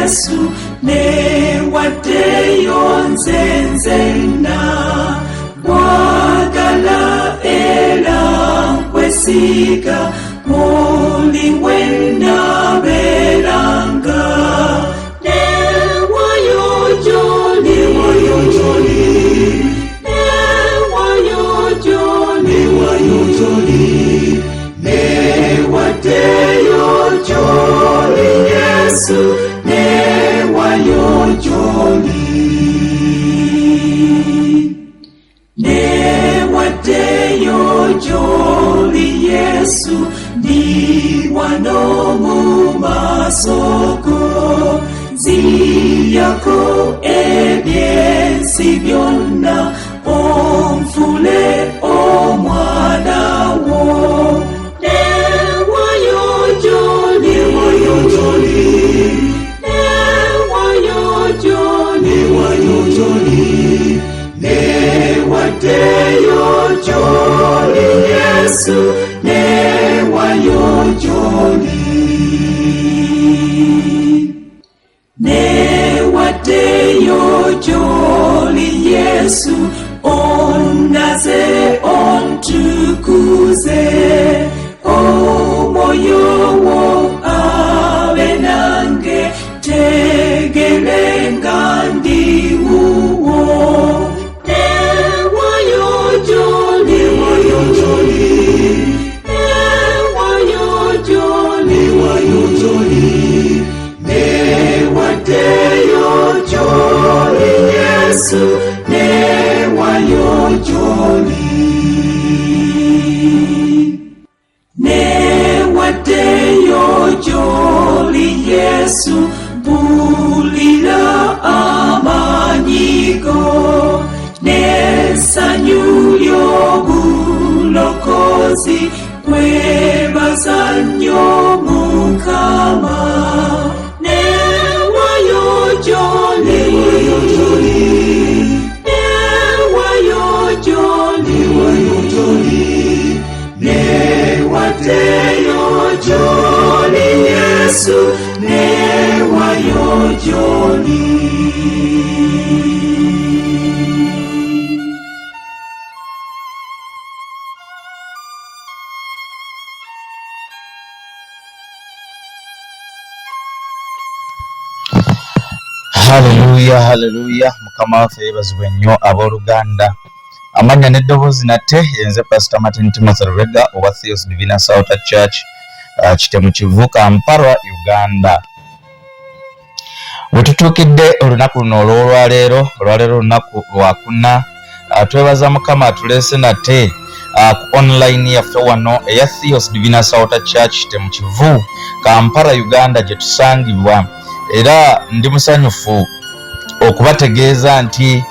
Yesu ne wateyo nzenzena wagala era kwesiga muli wena belanga ne wayo joli ne wateyo joli Yesu ne wayo joli ne wateyo joli Yesu ni wanomu masoko ziyako ebyensi byonna omfule omwana wo ne wayo joli ne wateyo joli Yesu ne wayo joli ne wateyo joli Yesu ondaze ontukuze omoyo wo abenange tegelenga ndiwuwo ne wayo joli ne wateyo joli Yesu ne wayo joli ne wateyo joli Yesu bulira amanyigo ne sanyulyo bulokozi kwebaza nnyo Mukama ne wayo joli ne wateyo joli Yesu ne wayo joli Hallelujah Mukama waffe yebazibwe nnyo abooluganda amanya n'eddoboozi nate yenze Pastor Martin Timothy Lubega owa Theos Divina South Church kitemu Kivu Kampala Uganda. Wetutuukidde olunaku luno olw'olwaleero olunaku lwakuna twebaza Mukama atuleese nate ku online yaffe wano eya Theos Divina South Church kitemu Kivu Kampala Uganda gye tusangibwa era ndi musanyufu okubategeeza nti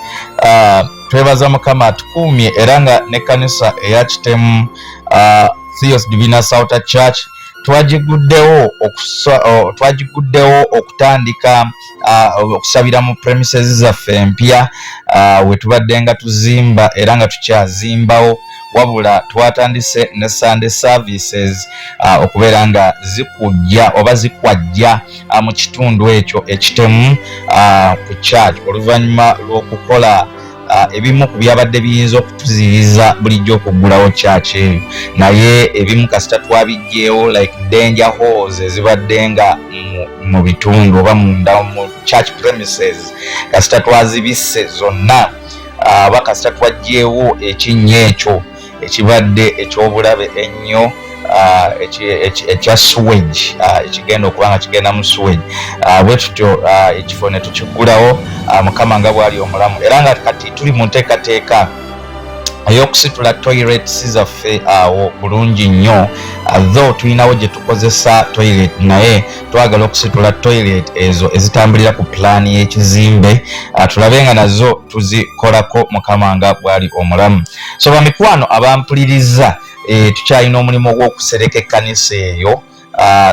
twebaza Mukama atukuumye era nga ne kanisa eya kitemu Theos Divina South Church twagiguddewo okutandika okusabira mu premises zaffe empya we tubadde nga tuzimba era nga tukyazimbawo wabula twatandise ne Sunday services okubeera nga zikujja oba zikwajja mu kitundu ekyo ekitemu ku church oluvannyuma lw'okukola ebimu ku byabadde biyinza okutuziyiza bulijjo okuggulawo church eyo naye ebimu kasita twabijjeewo like danger holes ezibadde nga mu bitundu oba munda mu church premises kasita twazibisse zonna bakasita twajjeewo ekinnya ekyo ekibadde eky'obulabe ennyo ekya sewage ekigenda okuba nga kigenda mu sewage bwe tutyo ekifo ne tukigulawo Mukama nga bwali omulamu era nga kati tuli mu nteekateeka ey'okusitula toilets zaffe awo bulungi nnyo though tulinawo gye tukozesa toilet naye twagala okusitula toilet ezo ezitambulira ku pulaani y'ekizimbe tulabe nga nazo tuzikolako Mukama nga bwali omulamu. So bamikwano abampuliriza tukyalina omulimu gw'okusereka ekkanisa eyo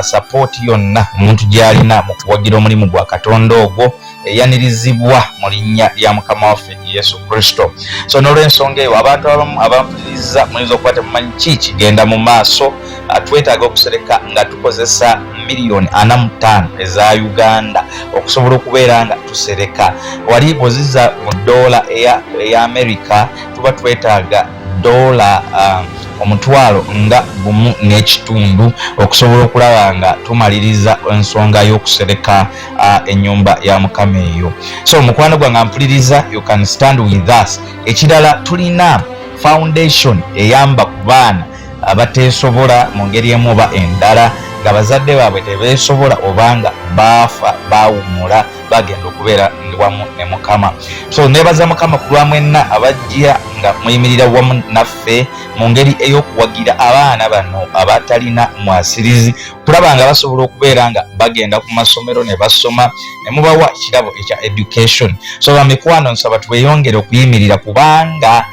support yonna omuntu gy'alina mu kuwagira omulimu gwa Katonda ogwo eyanirizibwa mu linnya lya Mukama waffe Yesu Kristo. So n'olw'ensonga eyo abantu abamu abampuliriza muyinza okuba temumanyi ki kigenda mu maaso twetaaga okusereka nga tukozesa $45 million eza Uganda okusobola okubeera nga tusereka. Wali bw'ozizza mu ddoola eya America tuba twetaaga ddoola omutwalo nga gumu n'ekitundu okusobola okulaba nga tumaliriza ensonga y'okusereka ennyumba ya Mukama eyo. So mukwano gwange ampuliriza, you can stand with us. Ekirala tulina foundation eyamba ku baana abateesobola mu ngeri emu oba endala, nga bazadde baabwe tebeesobola obanga baafa baawumula bagenda okubeera wamu ne Mukama. So nebaza Mukama ku lwa mwenna abajja nga muyimirira wamu naffe mu ngeri ey'okuwagira abaana bano abatalina mwasirizi, kulaba nga basobola okubeera nga bagenda ku masomero ne basoma ne mubawa ekirabo ekya education. So bamikwano nsaba tweyongere okuyimirira kubanga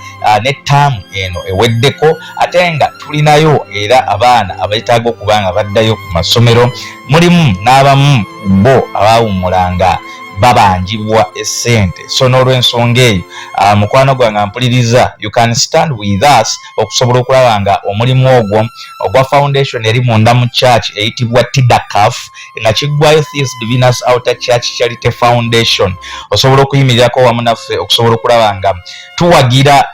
ne taamu eno eweddeko, ate nga tulinayo era abaana abeetaaga okuba nga baddayo ku masomero. Mulimu n'abamu bo abaawumulanga babanjibwa essente. So n'olw'ensonga eyo mukwano gwange ampuliriza, you can stand with us okusobola okulaba nga omulimu ogwo ogwa foundation eri munda mu church eyitibwa TDCAF nga kiggwayo Theos Divinus Outer Church Charity Foundation, osobola okuyimirirako wamu naffe okusobola okulaba nga tuwagira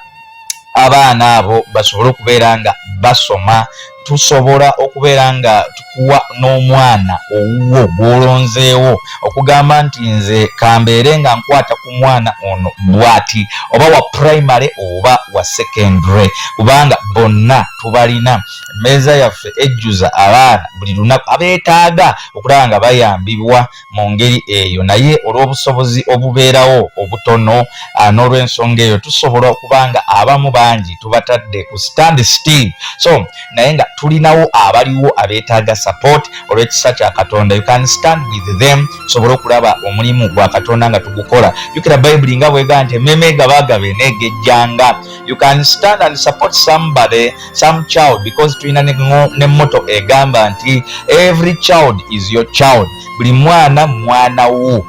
abaana abo basobole okubeera nga basoma, tusobola okubeera nga tukuwa n'omwana owuwo gw'olonzeewo okugamba nti nze kambeere nga nkwata ku mwana ono bwati, oba wa primary oba wa secondary, kubanga bonna tubalina. Emmeeza yaffe ejjuza abaana buli lunaku abeetaaga okulaba nga bayambibwa mu ngeri eyo, naye olw'obusobozi obubeerawo obutono, n'olw'ensonga eyo tusobola okuba nga abamu bangi tubatadde ku stand still. So naye nga tulinawo abaliwo abeetaaga support olw'ekisa kya Katonda. You can stand with them sobola okulaba omulimu gwa Katonda nga tugukola. Jukira Bible nga bwega nti emmeme gabagabe negejjanga. You can stand and support somebody, some child, because tulina ne motto egamba nti every child is your child. Buli mwana mwana wo.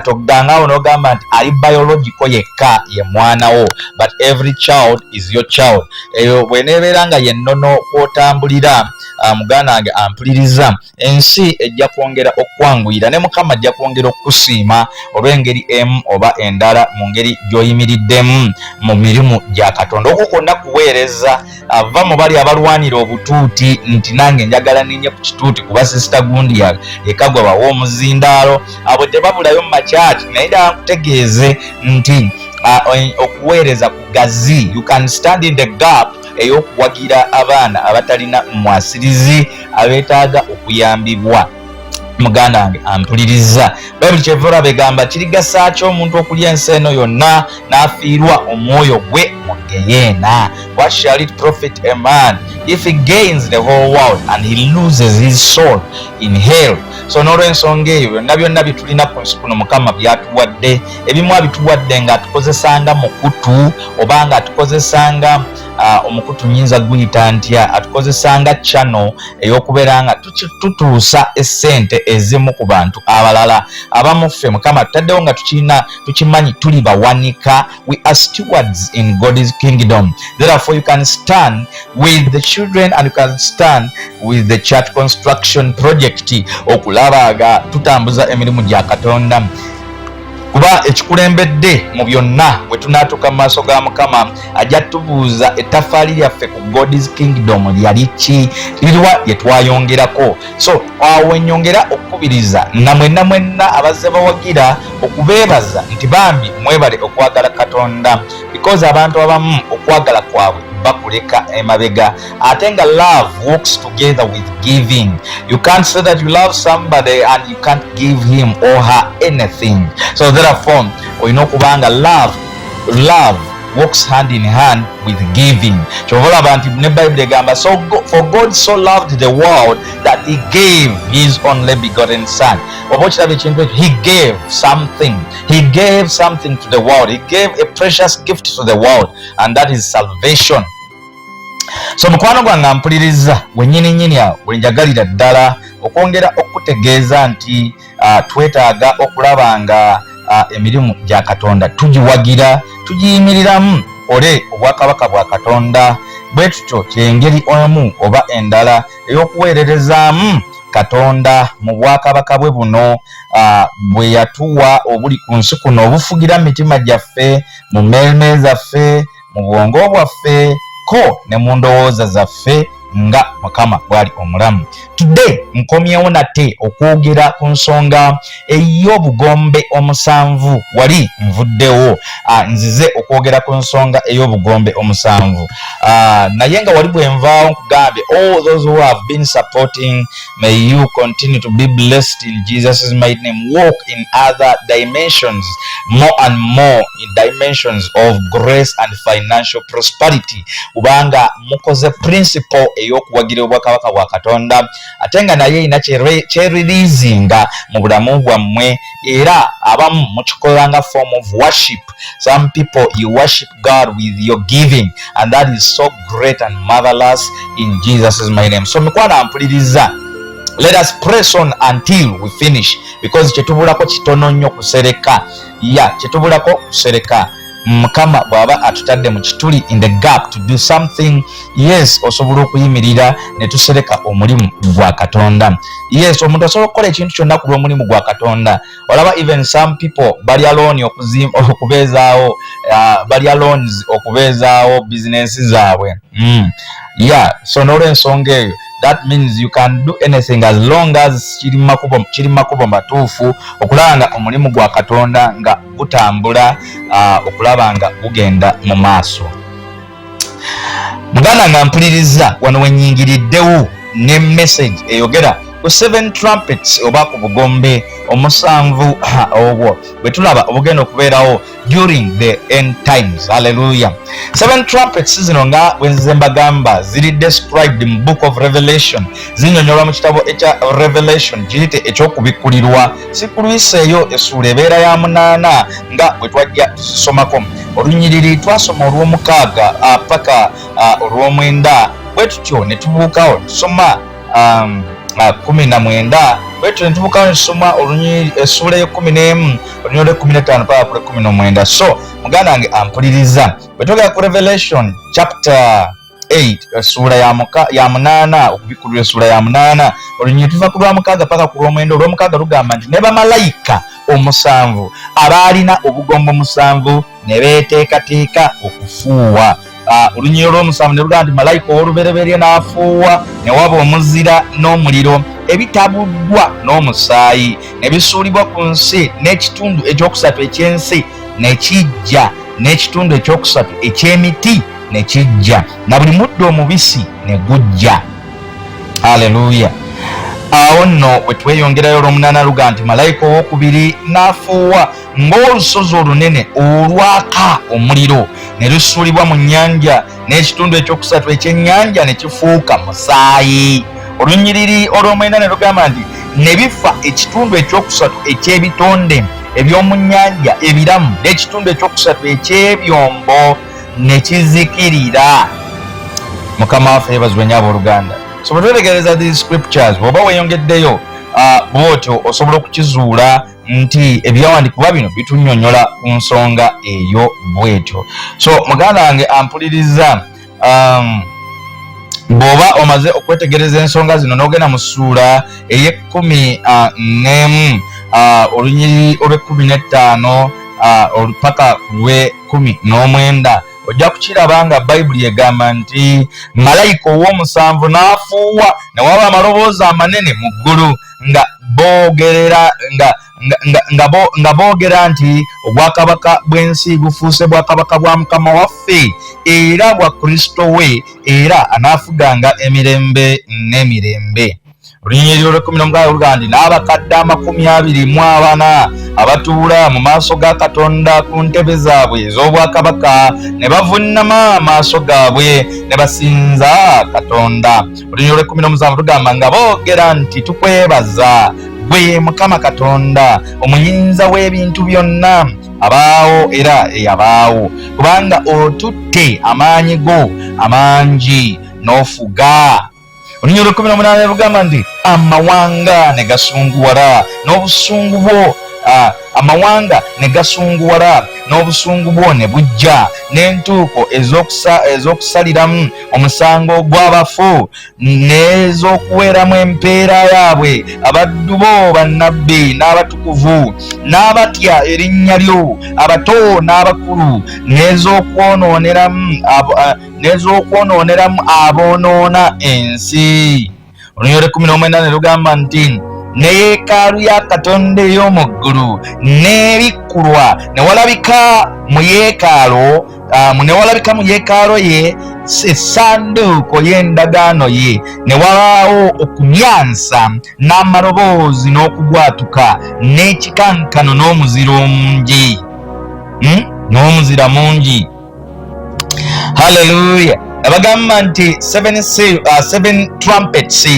Toganga onogamba nti ali biological yekka ye mwana wo, but every child is your child. Eyo bwenebeera nga yennono kwotambulira, muganda wange ampuliriza, ensi ejja kwongera okwanguyira ne Mukama ajja kwongera okusiima olw'engeri emu oba endala mu ngeri gy'oyimiriddemu mu mirimu gya Katonda. Okwo kwonna kuweereza ava mu bali abalwanira obutuuti nti nange njagala ninye ku kituuti kuba sisita gundi ekagwa bawa omuzindaalo, abo tebabulayo mu makyaki, naye ddala nkutegeeze nti okuweereza kugazi. You can stand in the gap ey'okuwagira abaana abatalina mwasirizi abeetaaga okuyambibwa. Muganda wange ampuliriza, Bayibuli kyevura begamba kirigasa ki omuntu okulya ensi eno yonna n'afiirwa omwoyo gwe mu Geyeena? What shall it profit a man if he gains the whole world and he loses his soul in hell? So n'olw'ensonga eyo byonna byetulina ku nsi kuno Mukama byatuwadde, ebimu abituwadde nga atukozesanga mukutu oba nga atukozesanga omukutu nyinza guyita ntya, atukozesanga channel ey'okubeera nga tutuusa essente ezimu ku bantu abalala. Abamu ffe Mukama tutaddewo nga tukimanyi tuli bawanika. We are stewards in God's kingdom. Therefore you can stand with the children and you can stand with the church construction project okulaba nga tutambuza emirimu gya Katonda. Kuba ekikulembedde mu byonna bwe tunaatuuka mu maaso ga Mukama ajja tubuuza ettaffaali lyaffe ku God's kingdom lyali ki, liriwa lye twayongerako. So awo ennyongera okukubiriza na mwenna abazze bawagira okubeebaza nti bambi mwebale okwagala Katonda, because abantu abamu okwagala kwabwe bakuleka emabega. Ate nga love works together with giving. You can't say that you love somebody and you can't give him or her anything. So therefore olina okubanga love works hand in hand with giving. Kyovolaba nti ne Bible egamba for God so loved the world that he gave his only begotten son. Oba okiraba ekintu ekyo, he gave something to the world. He gave a precious gift to the world, and that is salvation. So mukwano gwange ampuliriza, wennyini awo wenjagalira ddala okwongera okutegeeza nti twetaaga okulaba nga emirimu gya Katonda tugiwagira, tugiyimiriramu ole obwakabaka bwa Katonda. Bwe tutyo kyengeri emu oba endala ey'okuweererezaamu Katonda mu bwakabaka bwe buno bwe yatuwa obuli ku nsi kuno obufugira mitima gyaffe mu mmeeme zaffe mu bwongo bwaffe ko ne mu ndowooza zaffe nga Mukama bwali omulamu. Today nkomyewo nate okwogera ku nsonga ey'obugombe omusanvu. Wali nvuddewo nzize okwogera ku nsonga ey'obugombe omusanvu, naye nga wali bwenvaawo nkugambye all those who have been supporting, may you continue to be blessed in Jesus' mighty name. Walk in other dimensions, more and more in dimensions of grace and financial prosperity, kubanga mukoze principle ey'okuwagira obwakabaka bwa Katonda ate nga naye ina kyeriliizinga mu bulamu bwammwe, era abamu mukikolanga form of worship. Some people you worship God with your giving, and that is so great and marvelous in Jesus' mighty name. So mikwana mpuliriza, let us press on until we finish, because kyetubulako kitono nnyo kusereka. Kyetubulako kusereka. Mukama bwaba atutadde mu kituli in the gap to do something, yes, osobola okuyimirira ne tusereka omulimu gwa Katonda. Yes, omuntu asobola okukola ekintu kyonna ku lw'omulimu gwa Katonda. Olaba even some people bali alone okubeezaawo, bali alone okubeezaawo bizinensi zaabwe. So n'olw'ensonga eyo, that means you can do anything as long as kiri makubo matuufu okulaba nga omulimu gwa Katonda nga gutambula, okulaba nga gugenda mu maaso. Muganda nga mpuliriza wano wenyingiriddewo ne message eyogera ku 7 trumpets oba ku bugombe omusanvu obwo bwe tulaba obugenda okubeerawo during the end times. Hallelujah. 7 trumpets zino nga bwenzize mbagamba ziri described in book of Revelation, zinyonyolwa mu kitabo ekya Revelation kirite ekyokubikkulirwa. sikulwiseeyo essuula ebeera ya 8 nga bwe twajja tusomako. Olunyiriri twasoma olw'omukaaga paka olw'omwenda, bwe tutyo ne tubuukawo tusoma 19, bwetyo ne tubuukawo ne tusoma essuula y'e11 olunyiriri 15 paka ku 19. So muganda wange ampuliriza, bwe twogera ku Revelation chapter 8 essuula ya 8, okubikkulirwa essuula ya 8 olunyiriri tuva ku lw'omukaaga paka ku lw'omwenda. Olw'omukaaga lugamba nti ne bamalayika omusanvu abaalina obugombe omusanvu ne beeteekateeka okufuuwa. Olunyiriri olw'omusanvu ne lugamba nti malayika ow'olubereberye n'afuuwa, ne waba omuzira n'omuliro ebitabuddwa n'omusaayi ne bisuulibwa ku nsi, n'ekitundu ekyokusatu eky'ensi ne kijja, n'ekitundu ekyokusatu eky'emiti ne kijja, na buli muddo omubisi ne gujja. Haleluya. Awo nno bwe tweyongerayo olw'omunaana luga nti malayika ow'okubiri n'afuuwa ng'olusozi olunene olwaka omuliro ne lusuulibwa mu nnyanja, n'ekitundu ekyokusatu ekyennyanja ne kifuuka musaayi. Olunyiriri olw'omwenda ne lugamba nti ne bifa ekitundu ekyokusatu eky'ebitonde eby'omu nnyanja ebiramu, n'ekitundu ekyokusatu eky'ebyombo ne kizikirira. Mukama waffe yeebazibwe nnyo abooluganda. So bwe twetegereza these scriptures, bw'oba weeyongeddeyo bw'otyo osobola okukizuula nti ebyawandiikibwa bino bitunnyonnyola ku nsonga eyo bw'etyo. So muganda wange ampuliriza, bw'oba omaze okwetegereza ensonga zino n'ogenda mu ssuula ey'e11 olunyiriri olw'e15 paka ku lw'e19, ojja kukiraba nga Bayibuli egamba nti malayika ow'omusanvu n'afuuwa, ne waba amaloboozi amanene mu ggulu nga boogerera nga boogera nti obwakabaka bw'ensi bufuuse bwakabaka bwa Mukama waffe era bwa Kristo we, era anaafuganga emirembe n'emirembe. Olunyiriri olw'e16 luga nti n'abakadde 24 abatuula mu maaso ga Katonda ku ntebe zaabwe ez'obwakabaka ne bavunnama amaaso gaabwe ne basinza Katonda. Olunyiriri olw'e17 lugamba nga boogera nti tukwebaza gwe Mukama Katonda omuyinza w'ebintu byonna, abaawo era eyabaawo, kubanga otutte amaanyi go amangi n'ofuga. Olunyiriri olw'e18 lugamba nti amawanga ne gasunguwala n'obusungu bwo, amawanga ne gasunguwala n'obusungu bwo ne bujja n'entuuko ez'okusaliramu omusango gw'abafu n'ez'okuweeramu empeera yaabwe abaddu bo bannabbi n'abatukuvu n'abatya erinnya lyo abato n'abakulu n'ez'okwonooneramu aboonoona ensi. Olunyo 19 ne lugamba nti ne yeekaalu ya Katonda ey'omu ggulu n'ebikkulwa ne walabika mu yeekaalu ye essanduuko y'endagaano ye, ne wabaawo okumyansa n'amaloboozi n'okugwatuka n'ekikankano n'omuzira mungi. Haleluya. Abagamba nti 7 trumpets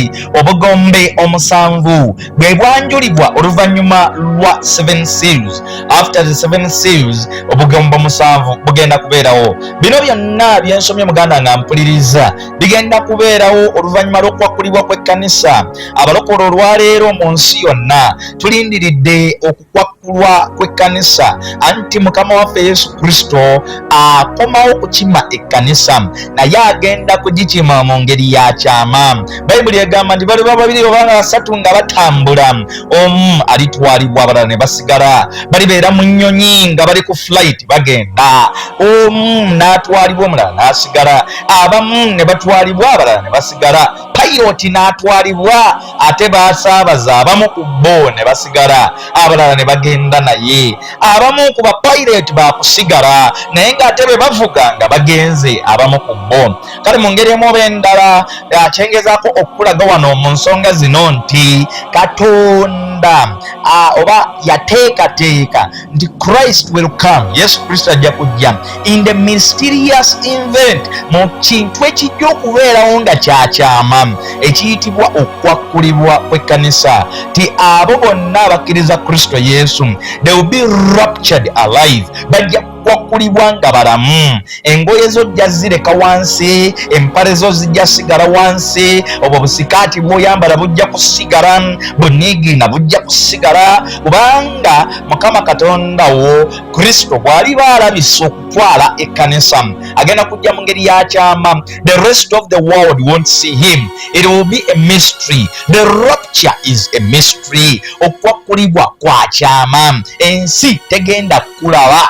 obugombe omusanvu bwe bwanjulibwa oluvannyuma lwa 7 seals. After the 7 seals obugombe omusanvu bugenda kubeerawo. Bino byonna byensomye muganda nga mpuliriza bigenda kubeerawo oluvannyuma lw'okukwakulibwa kw'ekkanisa. Abalokole olwaleero mu nsi yonna tulindiridde okukwakulwa kw'ekkanisa, anti Mukama waffe Yesu Kristo akomawo kukima ekkanisa, naye agenda kugikima mu ngeri ya kyama. Bayibuli egamba nti baliba babiri oba basatu nga batambula, omu alitwalibwa abalala ne basigala. Balibeera mu nnyonyi nga bali ku flight bagenda, omu n'atwalibwa omulala n'asigala. Abamu ne batwalibwa abalala ne basigala. Piloti n'atwalibwa ate basaabaza abamu ku bo ne basigala, abalala ne bagenda naye. Abamu ku bapiloti bakusigala naye ng'ate be bavuga nga bagenze abamu ku bo. Kale mu ngeri emu oba endala akyengezaako okulaga wano mu nsonga zino nti Katonda oba yateekateeka nti Christ will come, Yesu Kristo ajja kujja in the mysterious event, mu kintu ekijja okubeerawo nga kyakyama ekiyitibwa okwakulibwa kw'ekkanisa. Ti abo bonna abakkiriza Kristo Yesu, they will be raptured alive, bajja kwakulibwa nga balamu. Engoye zo jja zireka wansi, empale zo zijja sigala wansi, obwo busikaati bw'oyambala bujja kusigala, buniigina bujja kusigala, kubanga Mukama Katonda wo Kristo bw'aliba alabise okutwala ekkanisa agenda kujja mu ngeri ya kyama. The rest of the world won't see him. It will be a mystery. The rapture is a mystery. Okwakulibwa kwa kyama. Ensi tegenda kulaba.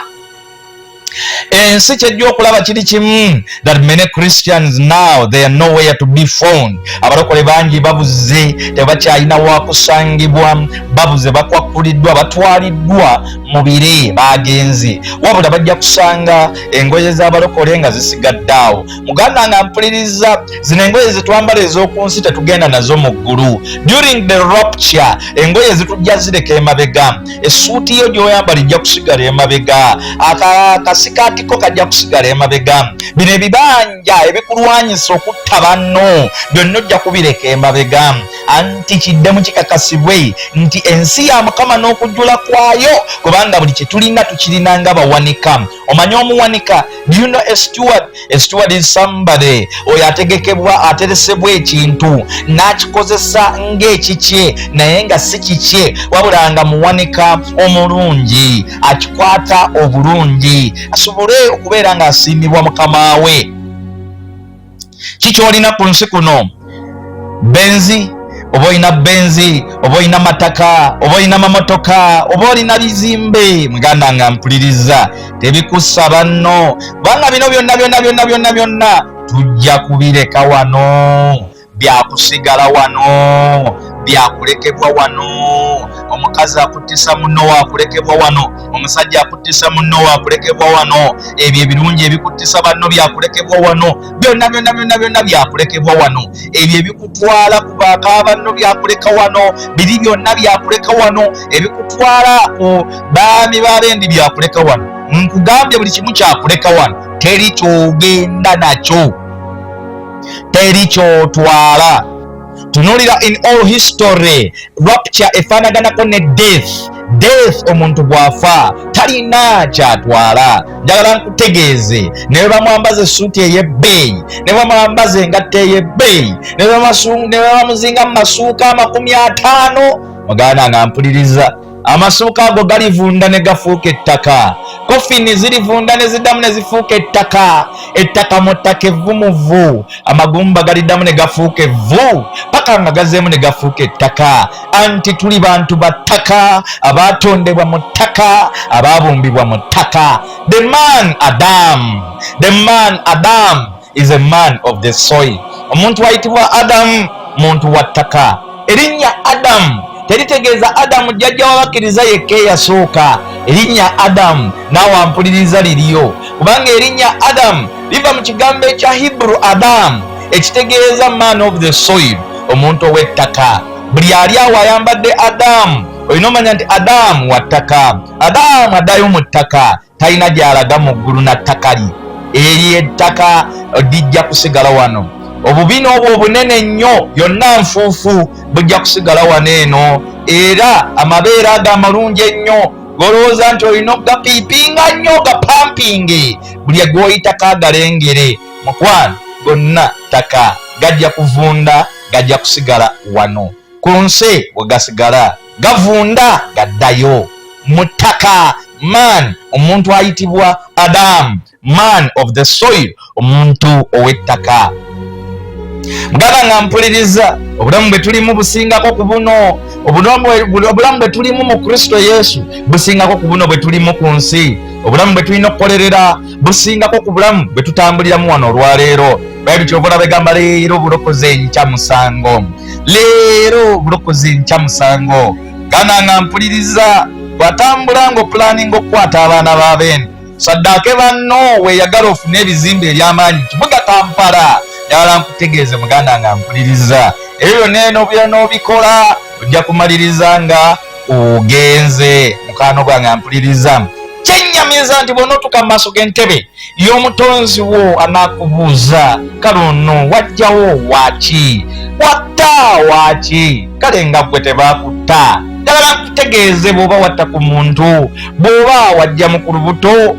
Ensi kyejja okulaba kiri kimu, that many Christians now they are nowhere to be found. Abalokole bangi babuze, tebakyalina wakusangibwa, babuze, bakwakuliddwa, batwaliddwa mu bire bagenze, wabula bajja kusanga engoye z'abalokole nga zisigadde awo. Muganda nga mpuliriza, zino engoye zetwambala ez'oku nsi tetugenda nazo mu ggulu. During the rapture engoye zitujja zireka emabega, essuuti yo gy'oyambala ijja kusigala emabega, akasikaati ko kajja kusigala emabega, bino ebibanja ebikulwanyisa okutta banno byonna ojja kubireka emabega. Anti kiddemu kikakasibwe nti ensi ya Mukama n'okujjula kwayo, kubanga buli kye tulina tukirina nga bawanika. Omanyi omuwanika? Do you know a steward? A steward is somebody oyo ateresebwa ekintu n'akikozesa ng'ekikye naye nga si kikye, wabula nga muwanika omulungi, akikwata obulungi asobole okubeera nga asiimibwa mukama we. Kikyolina ku nsi kuno? Benzi, oba olina benzi, oba olina mataka, oba olina mamotoka, oba olina bizimbe, muganda nga mpuliriza tebikussa banno, kubanga bino byonna tujja kubireka wano, byakusigala wano, byakulekebwa wano. Omukazi akuttisa munno waakulekebwa wano, omusajja akuttisa munno waakulekebwa wano, ebyo ebirungi ebikuttisa banno byakulekebwa wano, byonna byakulekebwa wano. Ebyo ebikutwala ku baaka banno byakuleka wano, biri byonna byakuleka wano, ebikutwala ku baami b'abendi byakuleka wano. Nkugambye buli kimu kyakuleka wano, teri kyogenda nakyo, teri kyotwala. Tunulira in all history, rapture efaanaganako ne death. Omuntu bw'afa talina kyatwala. Njagala nkutegeeze, ne bamwambaza essuuti ey'ebbeeyi, ne bamwambaza engatto ey'ebbeeyi, ne bamuzinga mu masuuka 50, muganda nga mpuliriza amasuuka ago galivunda ne gafuuka ettaka, kofini zirivunda ne ziddamu ne zifuuka ettaka, ettaka mu ttaka evvumuvu, amagumba galiddamu ne gafuuka evvu paka nga gazeemu ne gafuuka ettaka. Anti tuli bantu ba ttaka, abaatondebwa mu ttaka, abaabumbibwa mu ttaka. The man Adam is a man of the soil. Omuntu ayitibwa Adamu muntu wa ttaka. Erinnya Adamu teritegeeza Adamu jjajja w'abakkiriza yekka eyasooka. Erinnya Adamu naawe ampuliriza liriyo, kubanga erinnya Adamu liva mu kigambo ekya Hebrew Adam ekitegeeza man of the soil, omuntu ow'ettaka. Buli ali awo ayambadde Adamu, olina omanya nti Adamu wa ttaka. Adamu addayo mu ttaka, talina gy'alaga mu ggulu na ttakali. Eri ettaka lijja kusigala wano. Obubina obwo obunene ennyo byonna nfuufu bujja kusigala wano eno, era amabeere ago amalungi ennyo golowooza nti olina okugapiipinga nnyo gapampinge buli gwoyitako agalengere. Mukwano gonna ttaka gajja kuvunda, gajja kusigala wano. Ku nsi we gasigala gavunda gaddayo mu ttaka. Man, omuntu ayitibwa Adamu, man of the soil, omuntu ow'ettaka. Mugala nga mpuliriza, obulamu bwe tulimu busingako ku buno. Obulamu bwe tulimu mu Kristo Yesu busingako ku buno bwe tulimu ku nsi. Obulamu bwe tulina okukolerera busingako ku bulamu bwe tutambuliramu wano olwaleero. Bayibuli ky'obola begamba leero bulokozi enkya musango. Leero bulokozi enkya musango. Gana nga mpuliriza, bw'atambula ng'opulaninga okukwata abaana b'abeene, saddaake banno weeyagala ofune ebizimbe eby'amaanyi kibuga Kampala. Yala nkutegeeze muganda nga mpuliriza, ebyo neno by'onobikola ojja kumaliriza nga ogenze. Mukaano gwange ampuliriza, kyennyamiza nti bw'onootuuka mu maaso g'entebe y'omutonzi wo anaakubuuza, kale ono wajjawo waaki? Watta waaki? Kale nga ggwe tebaakutta. Njagala nkutegeeze, bw'oba watta ku muntu, bw'oba wajja mu ku lubuto,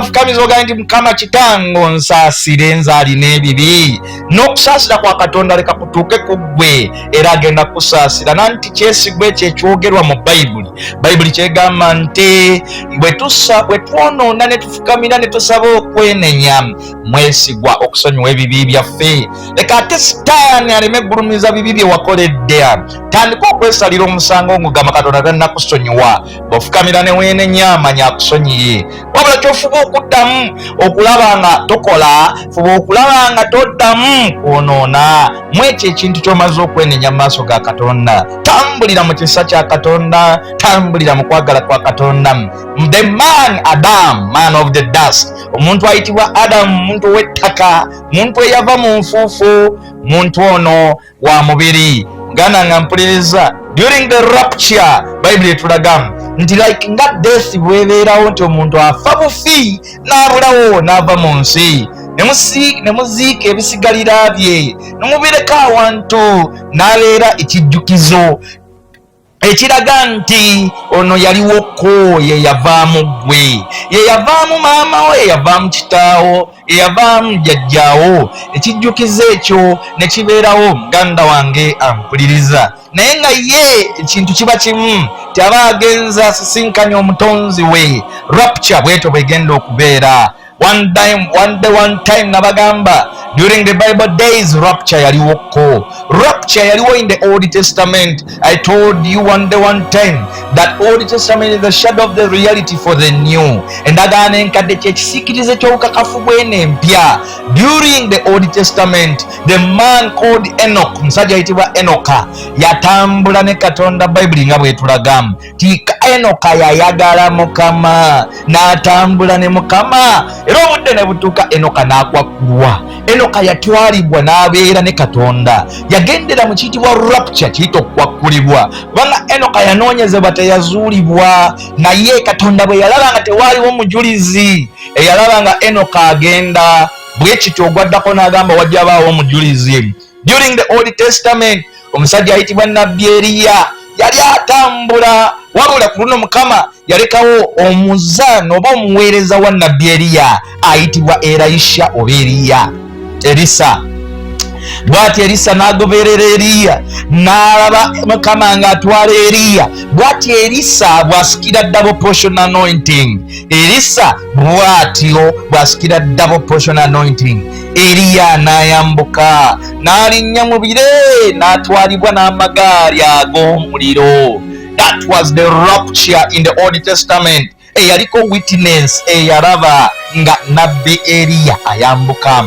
fukamiza ogaa nti Mukama kitange onsaasire nze alina ebibi. N'okusaasira kwa Katonda leka kutuuke ku ggwe, era agenda kusaasira. Nanti kyesigwa ekyo ekyogerwa mu Bayibuli kyegamba nti bwe twonoona ne tufukamira ne tusaba okwenenya, mwesigwa okusonyiwa ebibi byaffe. Leka ate sitaani aleme eggulumiza bibi bye wakoledde. Tandika okwesalira omusango ng'ogamba Katonda tannakusonyiwa. Bw'ofukamira ne weenenya, manya akusonyiye. Wabula ky'ofuba okuddamu okulaba nga tokola, fuba okulaba nga toddamu kwonoona. Mu ekyo ekintu ky'omaze okwenenya mu maaso ga Katonda, tambulira mu kisa kya Katonda, tambulira mu kwagala kwa Katonda. The man Adam, man of the dust, omuntu ayitibwa Adamu, muntu ow'ettaka, muntu eyava mu nfuufu, muntu ono wa mubiri. Gana nga mpuliriza, during the rapture Bayibuli etulaga nti like nga death bwebeerawo nti omuntu afa bufi n'abulawo n'ava mu nsi, ne muziika ebisigalira bye, ne mubireka awantu, n'abeera ekijjukizo ekiraga nti ono yaliwoko, ye yavaamu ggwe, ye yavaamu maama we, ye yavaamu kitaawo, ye yavaamu jjajjaawo. Ekijjukizo ekyo ne kibeerawo. Muganda wange ampuliriza, naye nga ye ekintu kiba kimu, tyaba agenza asisinkanya omutonzi we. Rapture bwetyo bwegenda okubeera. One time nabagamba, during the Bible days rapture yaliwoko. Rapture yaliwo in the Old Testament. I told you one time that Old Testament is the shadow of the reality for the new. Endagaano enkadde kyekisiikirize ky'obukakafu bw'eno empya. During the Old Testament, the man called Enoch, musajja ayitibwa Enoka, yatambula ne Katonda. Bayibuli nga bwetulaga nti Enoka yayagala Mukama, n'atambula ne Mukama, era obudde ne butuuka Enoka n'akwakulwa. Enoka yatwalibwa n'abeera ne Katonda, yagendera mu kiyitibwa rapture, kiyita okwakulibwa, kubanga Enoka yanoonyezebwa teyazuulibwa. Naye Katonda bwe yalaba nga tewaaliwo mujulizi eyalaba nga Enoka agenda, bwe kityo ogwaddako n'agamba wajja baawo omujulizi. During the Old Testament, omusajja ayitibwa Nabbi Eriya yali atambula, wabula ku luno Mukama yalekawo omuzaana oba omuweereza wa Nabbi Eriya ayitibwa Erayisha oba Elisa. bw'ati Elisa n'agoberera Eriya n'alaba Mukama ng'atwala Eriya. Bw'ati Elisa bw'asikira double portion anointing. Elisa bw'atyo bw'asikira double portion anointing. Eriya n'ayambuka n'alinnya mu bire n'atwalibwa n'amagaali ag'omuliro. That was the rapture in the Old Testament. Eyaliko witness eyalaba nga nabbi Eriya ayambuka.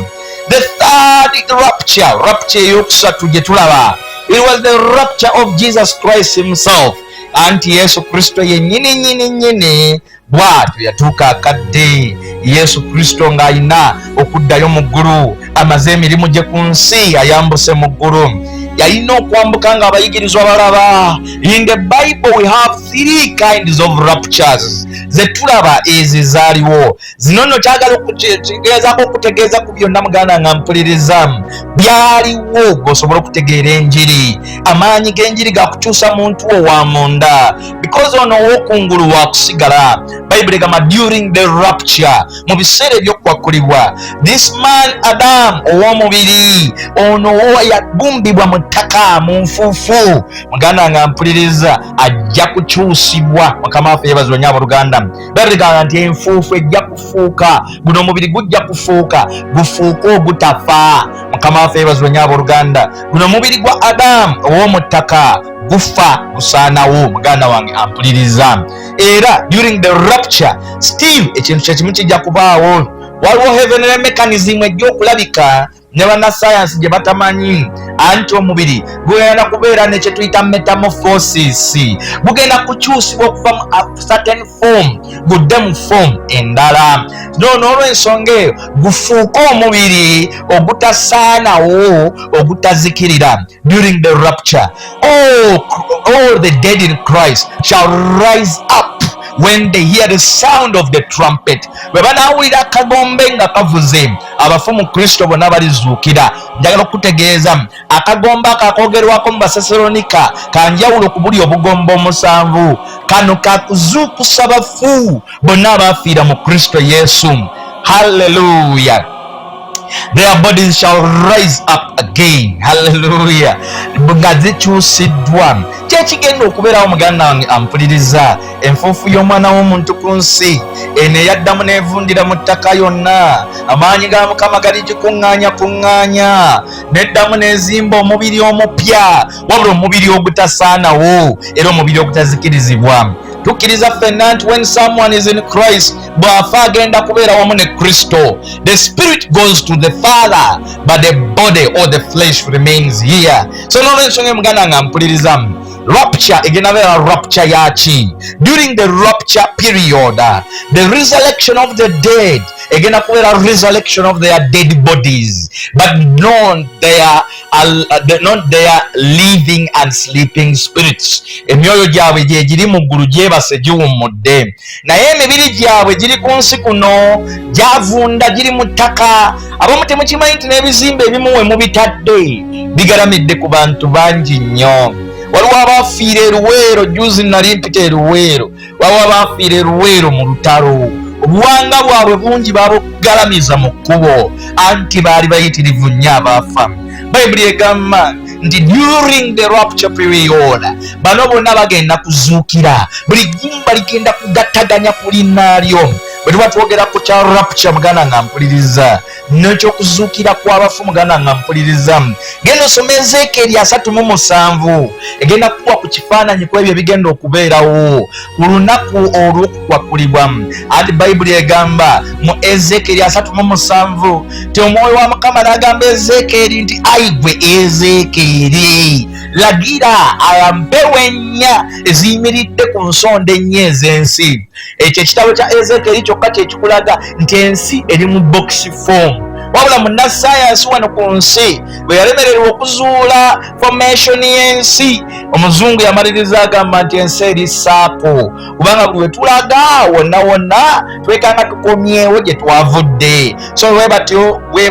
The third rapture eyokusatu gye tulaba, it was the rapture of Jesus Christ himself. Anti Yesu Kristo yennyini bw'atyo yatuuka akadde. Yesu Kristo ng'alina okuddayo mu ggulu, amaze emirimu gye ku nsi, ayambuse mu ggulu. Yalina okwambuka nga abayigirizwa balaba. In the Bible we have 3 kinds of raptures ze tulaba ezi zaaliwo. Zino nno kyagala okutegeezako okutegeeza ku byonna muganda nga mpuliriza byaliwo ng'osobola okutegeera enjiri. Amaanyi g'enjiri gakukyusa muntu wo wa munda, because ono ow'okungulu waakusigala. Bayibuli egamba during the rapture, mu biseera eby'okwakulibwa, this man Adam ow'omubiri ono yabumbibwa mu ttaka mu nfuufu. Muganda nga mpuliriza ajja kukyusibwa. Mukama waffe yeebazibwe nnyo abooluganda. Bayibuli nti enfuufu ejja kufuuka, guno omubiri gujja kufuuka gufuuke ogutafa. Mukama waffe yeebazibwe nnyo abooluganda. Guno omubiri gwa Adamu ow'omu ttaka gufa gusaanawo. Muganda wange ampuliriza. Era during the rapture still ekintu kyekimu kijja kubaawo. Waliwo heavenly mechanism ejja okulabika ne bannasayansi gye batamanyi, anti omubiri gugenda kubeera ne kye tuyita metamorphosis. Gugenda kukyusibwa okuva mu certain form gudde mu form endala. N'olw'ensonga eyo gufuuke omubiri ogutasaanawo ogutazikirira. During the rapture, all the dead in Christ shall rise up when they hear the sound of the trumpet. Bwe banaawulira akagombe nga kavuze, abafu mu Kristo bonna balizuukira. Njagala okutegeeza akagombe akakoogerwako mu Basesalonika kanjawulo ku buli obugombe 7. Kano kakuzuukusa bafu bonna abaafiira mu Kristo Yesu. Hallelujah. Their bodies shall rise up again. Hallelujah. Nga zikyusiddwa. Kyekigenda okubeerawo muganda wange ampuliriza. Enfuufu y'omwana w'omuntu ku nsi eno eyaddamu n'evundira mu ttaka yonna. Amaanyi ga Mukama galikuŋŋaanya n'eddamu n'ezimba omubiri omupya, wabula omubiri ogutasaanawo era omubiri ogutazikirizibwa. Tukkiriza ffenna nti when someone is in Christ, bw'afa agenda kubeera wamu ne Kristo. The spirit goes to the Father, but the body or the flesh remains here. So n'olw'ensonga muganda nga mpuliriza, rapture egenda beera rapture yaki? During the rapture period, the resurrection of the dead egenda kubeera resurrection of their dead bodies, but not their living and sleeping spirits. Emyoyo gyabwe gye giri mu ggulu gyebase giwummudde, naye emibiri gyabwe giri ku nsi kuno gyavunda giri mu ttaka. Abamu temukimanyi nti n'ebizimbe ebimu we mubitadde bigalamidde ku bantu bangi nnyo. Waliwo abaafiira e Luweero, juzi nali mpita e Luweero, waliwo abaafiira e Luweero mu lutalo. Obuwanga bwabwe bungi babugalamiza mu kkubo, anti baali bayitirivu nnyo abaafa. Bayibuli egamba nti during the rapture period bano bonna bagenda kuzuukira, buli gumba ligenda kugattaganya ku linnaalyo. Bwe tuba twogera ku kya rapture muganda nga mpuliriza, n'ekyokuzuukira kw'abafu muganda nga mpuliriza, genda osoma Ezeekeri 37 egenda kukuwa ku kifaananyi ku ebyo ebigenda okubeerawo ku lunaku olw'okukwakulibwa. Anti Bayibuli egamba mu Ezeekeri 37 ti Omwoyo wa Mukama n'agamba Ezeekeri nti ayi gwe Ezeekeri, lagira ayampewo ennya eziyimiridde ku nsonda ennya ez'ensi. Ekyo ekitabo kya Ezeekeri kyokka kyekikulaga nti ensi eri mu box form. Wabula munnasayansi wano ku nsi bwe yalemererwa okuzuula formation y'ensi, omuzungu yamaliriza agamba nti ensi eri saako, kubanga bwe tulaga wonna wonna twekanga tukomyewo gye twavudde. So bwe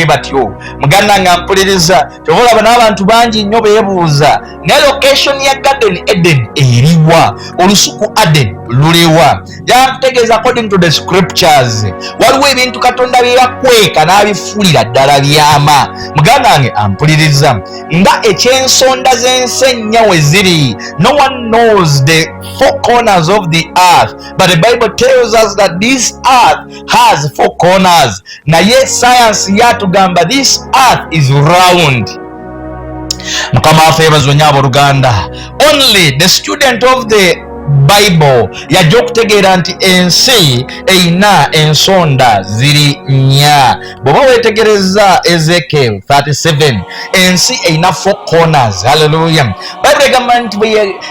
batyo muganda nga mpuliriza, tobolaba n'abantu bangi nnyo beebuuza ne location ya Garden Eden eriwa, olusuku Aden luliwa? Yakutegeeza according to the scriptures waliwo ebintu Katonda bye yakweka n'abifuulira ddala byama. Muganda wange ampuliriza, nga ekyensonda z'ensi ennya we ziri. No one knows the four corners of the earth, but the Bible tells us that this earth has four corners. Naye science yatugamba this earth is round. Mukama waffe yeebazibwe nnyo abooluganda. Only the student of the Bible yajja okutegeera nti ensi eyina ensonda ziri nnya. Bw'oba weetegereza Ezekiel 37, ensi eyina four corners. Hallelujah. Bible egamba nti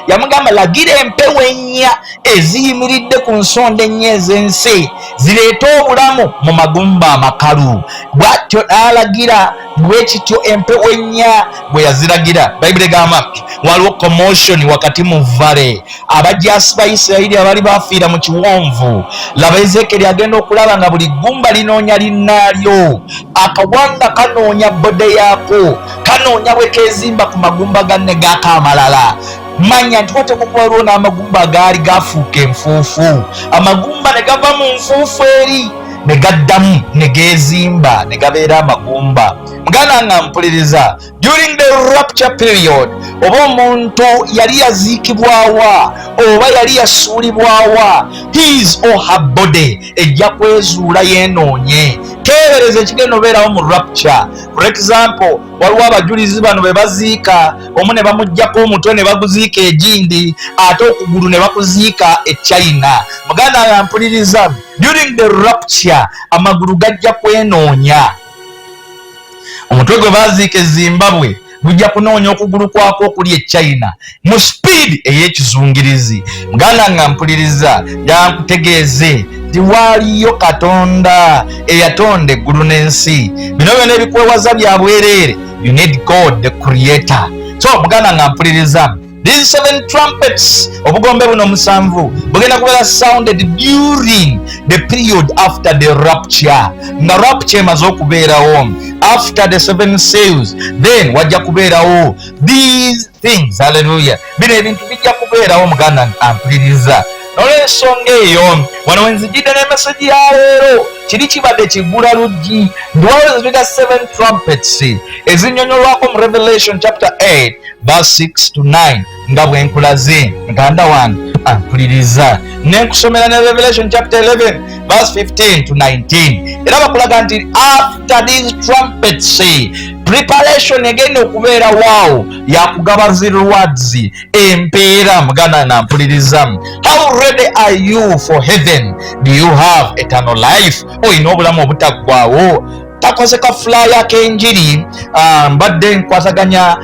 yamugamba lagira empewo ennya eziyimiridde ku nsonda ennya ez'ensi zireete obulamu mu magumba amakalu. Bw'atyo n'alagira bwe kityo empewo ennya bwe yaziragira. Bible egamba waliwo commotion wakati mu vale. Abajjaasi ba Isirayiri abali bafiira mu kiwonvu. Laba Ezekiel agenda okulaba nga buli ggumba linoonya linnaalyo. Akawanga kanoonya bode yaako, kanoonya bwe keezimba ku magumba ganne gaako amalala. Manya nti wateekwa waliwo n'amagumba agaali gafuuka enfuufu. Amagumba ne gava mu nfuufu eri ne gaddamu ne geezimba ne gabeera amagumba. Muganda nga mpuliriza, during the rapture period, oba omuntu yali yaziikibwawa oba yali yasuulibwawa, his or her body ejja kwezuula yeenoonye. Keebereza ekigenda obeerawo mu rapture. For example, waliwo abajulizi bano be baziika, omu ne bamuggyako omutwe ne baguziika egindi, ate okugulu ne bakuziika e China. Muganda nga mpuliriza, during the rapture amagulu gajja kwenoonya. Omutwe gwe baziika e Zimbabwe gujja kunoonya okugulu kwako okuli e China mu speed ey'ekizungirizi. Muganda nga mpuliriza, jankutegeeze nti waaliyo Katonda eyatonda eggulu n'ensi. Bino byonna ebikwewaza bya bwereere. You need God the creator. So muganda nga mpuliriza, these 7 trumpets, obugombe buno 7 bugenda kubeera sounded during the period after the rapture. Nga rapture emaze okubeerawo, after the 7 seals, then wajja kubeerawo these things. Hallelujah. Bino ebintu bijja kubeerawo. Muganda ampuliriza, n'olw'ensonga eyo wano wenzijidde n'emesegi ya leero kiri kibadde kiggula luggi. Ndiwawo zituyita 7 trumpets ezinnyonnyolwako mu Revelation chapter 8 verse 6 to 9 nga bwenkulaze. Muganda wange ampuliriza, nenkusomera ne Revelation chapter 11 verse 15 to 19. Era bakulaga nti after these trumpets preparation egenda okubeera waawo yakugaba zi rewards, empeera. Muganda nampuliriza, how ready are you for heaven? Do you have eternal life? Oyina obulamu obutaggwaawo? Takoze ka flyer k'enjiri. Mbadde nkwasaganya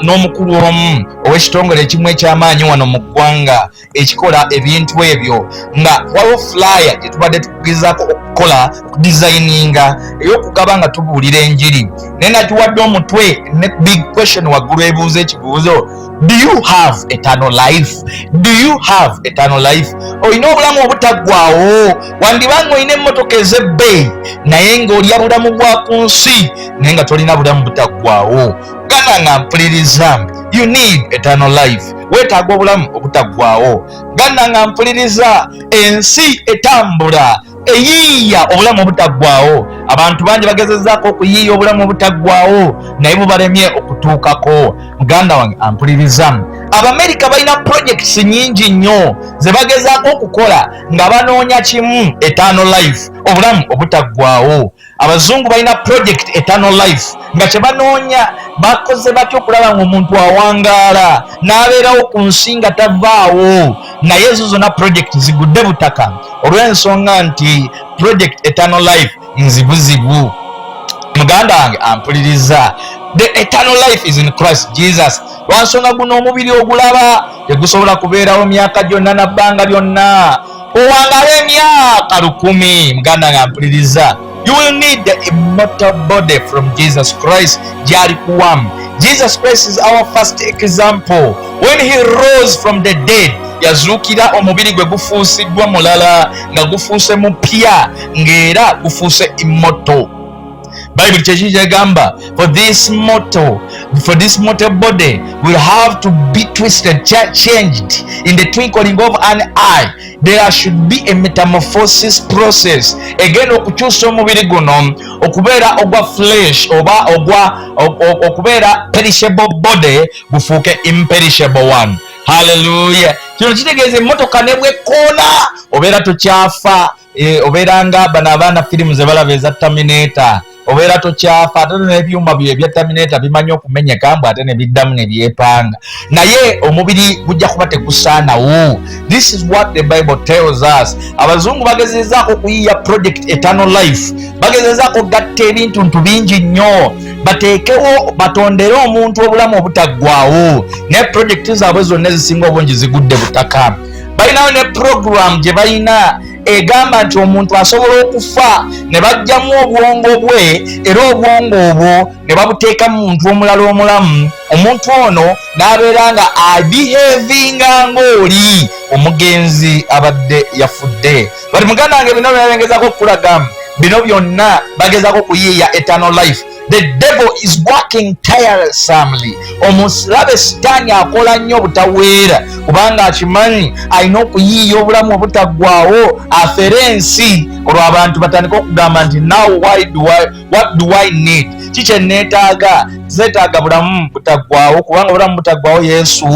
n'omukulu omu ow'ekitongole ekimu eky'amaanyi wano mu ggwanga ekikola ebintu ebyo, nga waliwo flyer gye tubadde tukugezaako okukola okudesigninga ey'okugaba nga tubuulira enjiri. Naye natuwadde omutwe ne big question waggulu ebuuza ekibuuzo, do you have eternal life? Do you have eternal life? Oyina obulamu obutaggwaawo. Wandibanga oyina emmotoka ez'ebbeeyi naye ng'olya bulamu bwa ku nsi naye nga tolina bulamu butaggwaawo. Gana nga mpuliriza, you need eternal life. Weetaaga obulamu obutaggwaawo. Gana nga mpuliriza, ensi etambula eyiiya obulamu obutaggwaawo. Abantu bangi bagezezzaako okuyiiya obulamu obutaggwaawo naye bubalemye okutuukako. Muganda wange ampuliriza, Abamerika balina projects nyingi nnyo ze bagezaako okukola nga banoonya kimu, eternal life, obulamu obutaggwaawo. Abazungu balina project eternal life nga kye banoonya bakoze batya okulaba ng'omuntu awangaala n'abeerawo ku nsi nga tavaawo, naye ezo zonna project zigudde butaka olw'ensonga nti project eternal life nzibuzibu. Muganda wange ampuliriza, the eternal life is in Christ Jesus. Lwansonga guno omubiri ogulaba tegusobola kubeerawo myaka gyonna na bbanga lyonna. Owangaala emyaka 10. Muganda wange ampuliriza, you will need the immortal body from Jesus Christ. Jali kuwamu. Jesus Christ is our first example. When he rose from the dead, yazuukira omubiri gwe gufuusiddwa mulala nga gufuuse mupya ng'era gufuuse immortal. Bible kyekigamba for this mortal body will have to be twisted, changed in the twinkling of an eye. There should be a metamorphosis process egenda okukyusa omubiri guno okubeera ogwa flesh oba okubeera perishable body gufuuke imperishable one. Hallelujah. Kino kitegeeza emmotoka nebwekoona obeera tokyafa, obeera nga bano abaana firimu ze balaba eza Terminator, obeera tokyafa ate n'ebyuma byo ebya Terminator bimanyi okumenyeka mbu ate ne biddamu ne byepanga, naye omubiri gujja kuba tegusaanawo. This is what the Bible tells us. Abazungu bagezezaako okuyiya project eternal life, bagezezaako gatta ebintu bingi nnyo bateekewo batondere omuntu obulamu obutaggwaawo, ne project zaabwe zonna ezisinga obungi zigudde butaka. Balinawo ne program gye balina egamba nti omuntu asobola okufa ne bajjamu obwongo bwe, era obwongo obwo ne babuteeka mu muntu omulala omulamu. Omuntu ono n'abeera nga abehavinga ng'oli omugenzi abadde yafudde. Bali muganda wange bino byalengezaako okukulaga, bino byonna bagezaako okuyiiya eternal life. The devil is working tirelessly. Omusirabe sitaani akola nnyo obutaweera kubanga akimanyi alina okuyiiya obulamu obutaggwaawo afere ensi, olwo abantu batandika okugamba nti now what do I need? Kikye neetaaga? Zeetaaga bulamu butaggwaawo kubanga obulamu butaggwaawo Yesu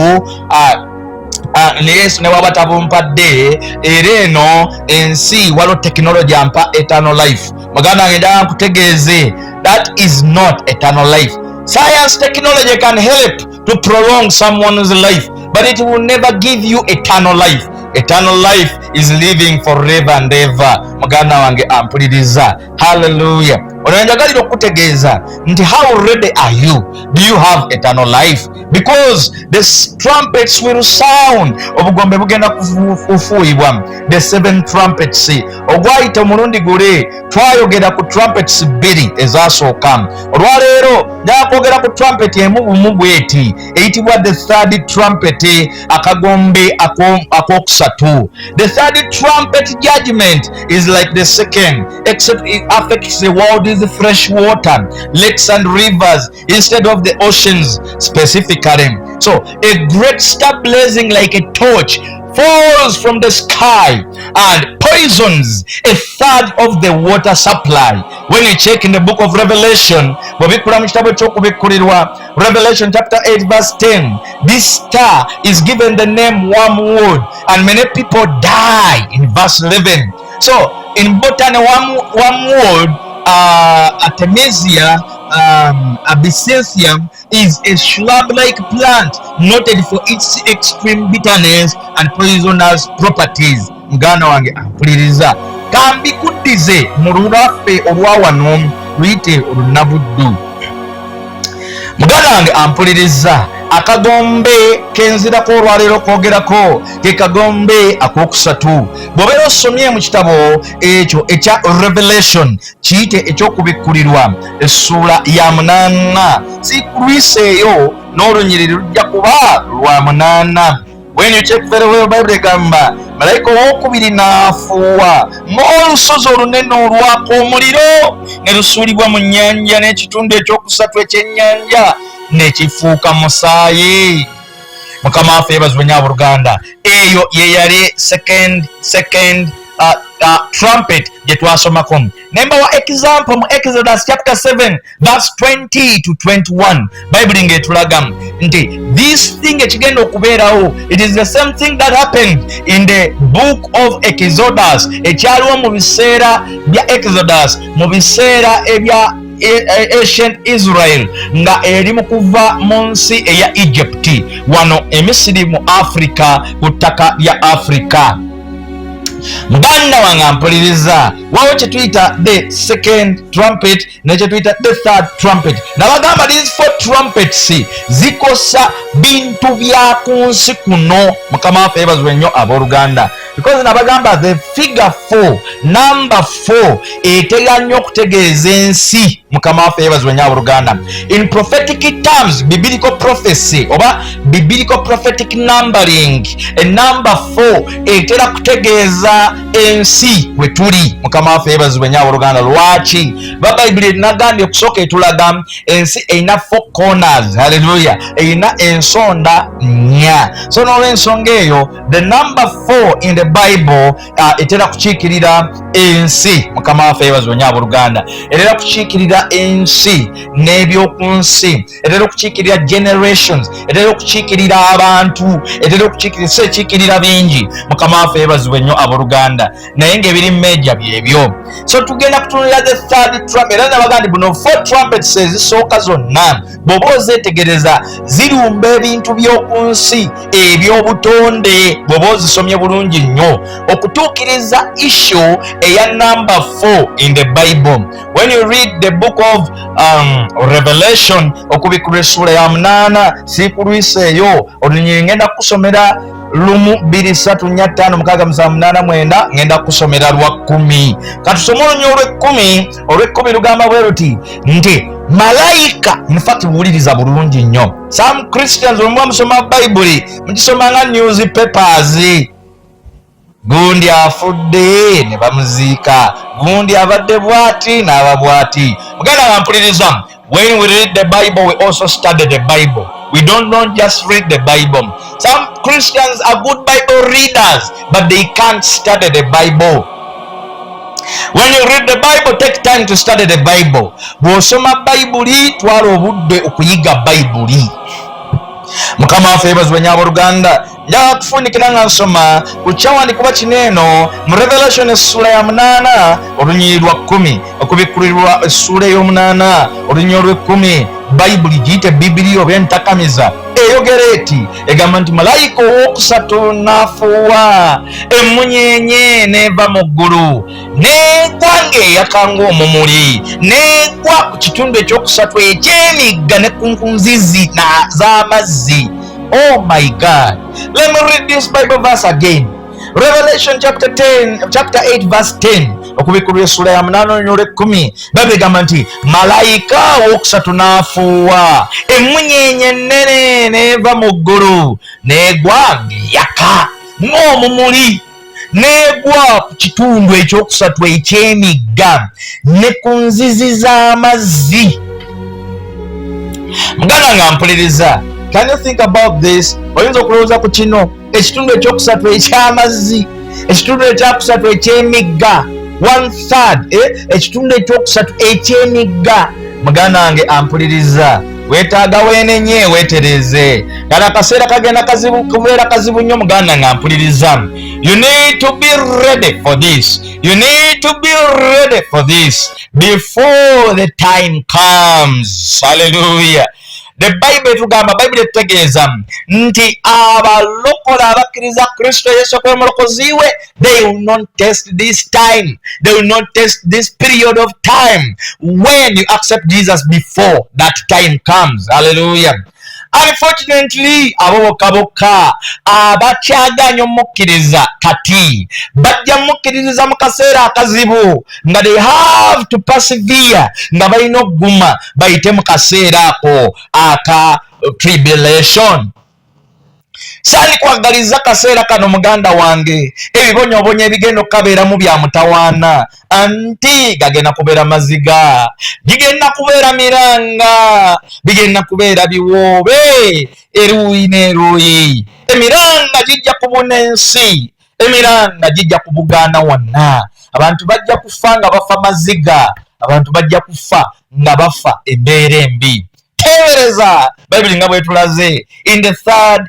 ne Yesu ne waba tabumpadde, era eno ensi waliwo technology ampa eternal life. Muganda wange ndaba nkutegeeze, that is not eternal life. Science technology can help to prolong someone's life, but it will never give you eternal life. Eternal life is living forever and ever. Muganda wange ampuliriza. Hallelujah. Onanjagalira okutegeeza nti how ready are you? Do you have eternal life? Because the trumpets will sound. Obugombe bugenda kufuuyibwa. The seven trumpets. Ogwayita omulundi gule twayogera ku trumpets bbiri ezasooka. Olwaleero njakwogera ku trumpet emu bumu bweti eyitibwa the third trumpet, akagombe akokusatu. The third trumpet judgment is like the second, except it affects the world is fresh water, lakes and rivers instead of the oceans specifically. So a great star blazing like a torch falls from the sky and poisons a third of the water supply. When you check in the book of Revelation, Revelation chapter 8 verse 10, this star is given the name wormwood, and many people die in verse 11. So in botany, wormwood, Artemisia abyssinium is a shrub-like plant noted for its extreme bitterness and poisonous properties. Muganda wange ampuliriza, kambikuddize mu lulaffe olwawano luyite olunabuddu. Muganda wange ampuliriza, akagombe kenzirako olwaleero kwogerako ke kagombe akokusatu. Bw'obeera osomye mu kitabo ekyo ekya Revelation, kiyite ekyokubikkulirwa essuula ya 8, si kulwiseeyo n'olunyiriri lujja kuba lwa 8. When you check very well, Bible egamba malayika owokubiri n'afuuwa ng'olusozi olunene olwaka omuliro ne lusuulibwa mu nnyanja, n'ekitundu ekyokusatu ekyennyanja ne kifuuka musaayi. Mukama waffe yeebazibwe nnyo abooluganda. Eyo ye yali second trumpet gye twasomako. Nembawa example mu Exodus chapter 7 verse 20 to 21. Bible ng'etulaga nti this thing ekigenda okubeerawo, it is the same thing that happened in the book of Exodus, ekyaliwo mu biseera bya Exodus, mu biseera ebya ancient Israel nga eri mu kuva mu nsi eya Egypt wano emisiri mu Africa, ku ttaka lya Africa. Muganda wange ampuliriza, wawo kyetuyita the second trumpet nekyetuyita the third trumpet. Nabagamba these 4 trumpets zikosa bintu bya ku nsi kuno. Mukama waffe yeebazibwe nnyo abooluganda. because nabagamba the figure 4 number 4 etega nnyo okutegeeza ensi. Mukama waffe yeebazibwe nnyo abooluganda. In prophetic terms, biblical prophecy oba biblical prophetic numbering, a number 4 etera kutegeeza ensi we tuli. Mukama waffe yeebazibwe nnyo abooluganda. Lwaki? Bayibuli nagambye okusooka etulaga ensi erina 4 corners. Hallelujah. Erina ensonda 4. So n'olw'ensonga eyo the number 4 in the Bible etera kukiikirira ensi. Mukama waffe yeebazibwe nnyo abooluganda. Etera kukiikirira ensi n'ebyokunsi, etera okukiikirira generations, etera okukiikirira abantu, etera okukiikirira bingi. Mukama waffe yeebazibwe nnyo abooluganda. Naye ng'ebiri major byebyo. So tugenda kutunulira the third trumpet. Era nabagandi buno 4 trumpets ezisooka zonna bw'oba ozeetegereza zirumba ebintu by'okunsi ebyobutonde bw'oba ozisomye bulungi nnyo okutuukiriza issue eya number 4 in the Bible. When you read the book of Revelation, okubikula essula ya 8 sikulwiseeyo ngenda kusomera lumu 2 3 4 5 6 7 8 9 ngenda kusomera lwa 10. Katusome olunyo olw'ekkumi lugamba bwe luti nti malayika, in fact buwuliriza bulungi nnyo. Some Christians olumwa musoma Bible mukisoma nga newspapers. Gundi afudde ne bamuziika, gundi abadde bwati n'aba bwati. Muganda wampuliriza, when we read the Bible we also study the Bible. We don't just read the Bible. Some Christians are good Bible readers but they can't study the Bible. When you read the Bible, take time to study the Bible. Bw'osoma Bayibuli twala obudde okuyiga Bayibuli. Mukama waffe yeebazibwe nnyo abooluganda. Njagala kufunikira nga nsoma ku kyawandiikibwa kineeno mu Revelation essula ya 8 olunyiriri lwa 10 okubikkulirwa essula ey'omunaana olunyiriri olw'ekkumi. Bayibuli giyite Bibiliya oba entakamiza. Eyogera eti egamba nti malayika owookusatu n'afuuwa, emmunyeenye n'eva mu ggulu n'egwa ng'eyaka ng'omumuli, n'egwa ku kitundu ekyokusatu eky'emigga ne ku nkunzizi z'amazzi. Oh my God. Let me read this Bible verse again. Revelation chapter 8 verse 10 okubikkulwa essula ya 8 olunyiriri olw'ekkumi. Babigamba nti malayika owookusatu n'afuuwa, emmunyeenye ennene n'eva mu ggulu n'egwa ng'eyaka ng'omumuli, n'egwa ku kitundu ekyokusatu eky'emigga ne ku nzizi z'amazzi. Muganda nga mpuliriza, can you think about this? Oyinza okulowooza ku kino, ekitundu ekyokusatu eky'amazzi, ekitundu ekyokusatu eky'emigga, 1/3, ekitundu ekyokusatu eky'emigga. Muganda wange ampuliriza, weetaaga weenenye weetereze. Kati akaseera kagenda kubeera kazibu nnyo. Muganda nga ampuliriza, you need to be ready for this. You need to be ready for this before the time comes. Hallelujah. The Bible etugamba, Bible etutegeeza nti abalokole abakkiriza Kristo Yesu kwe mulokozi we, they will not test this time. They will not test this period of time when you accept Jesus before that time comes. Hallelujah. Unfortunately, abo bokka abakyaganya omukkiriza kati bajja mukkiririza mu kaseera akazibu nga they have to persevere, nga balina okuguma bayite mu kaseera ako aka tribulation. Sani kwagaliza kaseera kano muganda wange, ebibonyobonya ebigenda okukabeeramu bya mutawaana, anti gagenda kubeera maziga, bigenda kubeera miranga, bigenda kubeera biwoobe eruuyi n'eruuyi. Emiranga gijja kubuna ensi, emiranga gijja kubugaana wonna. Abantu bajja kufa nga bafa maziga, abantu bajja kufa nga bafa embeera embi. Teebereza Bayibuli nga bwetulaze in the third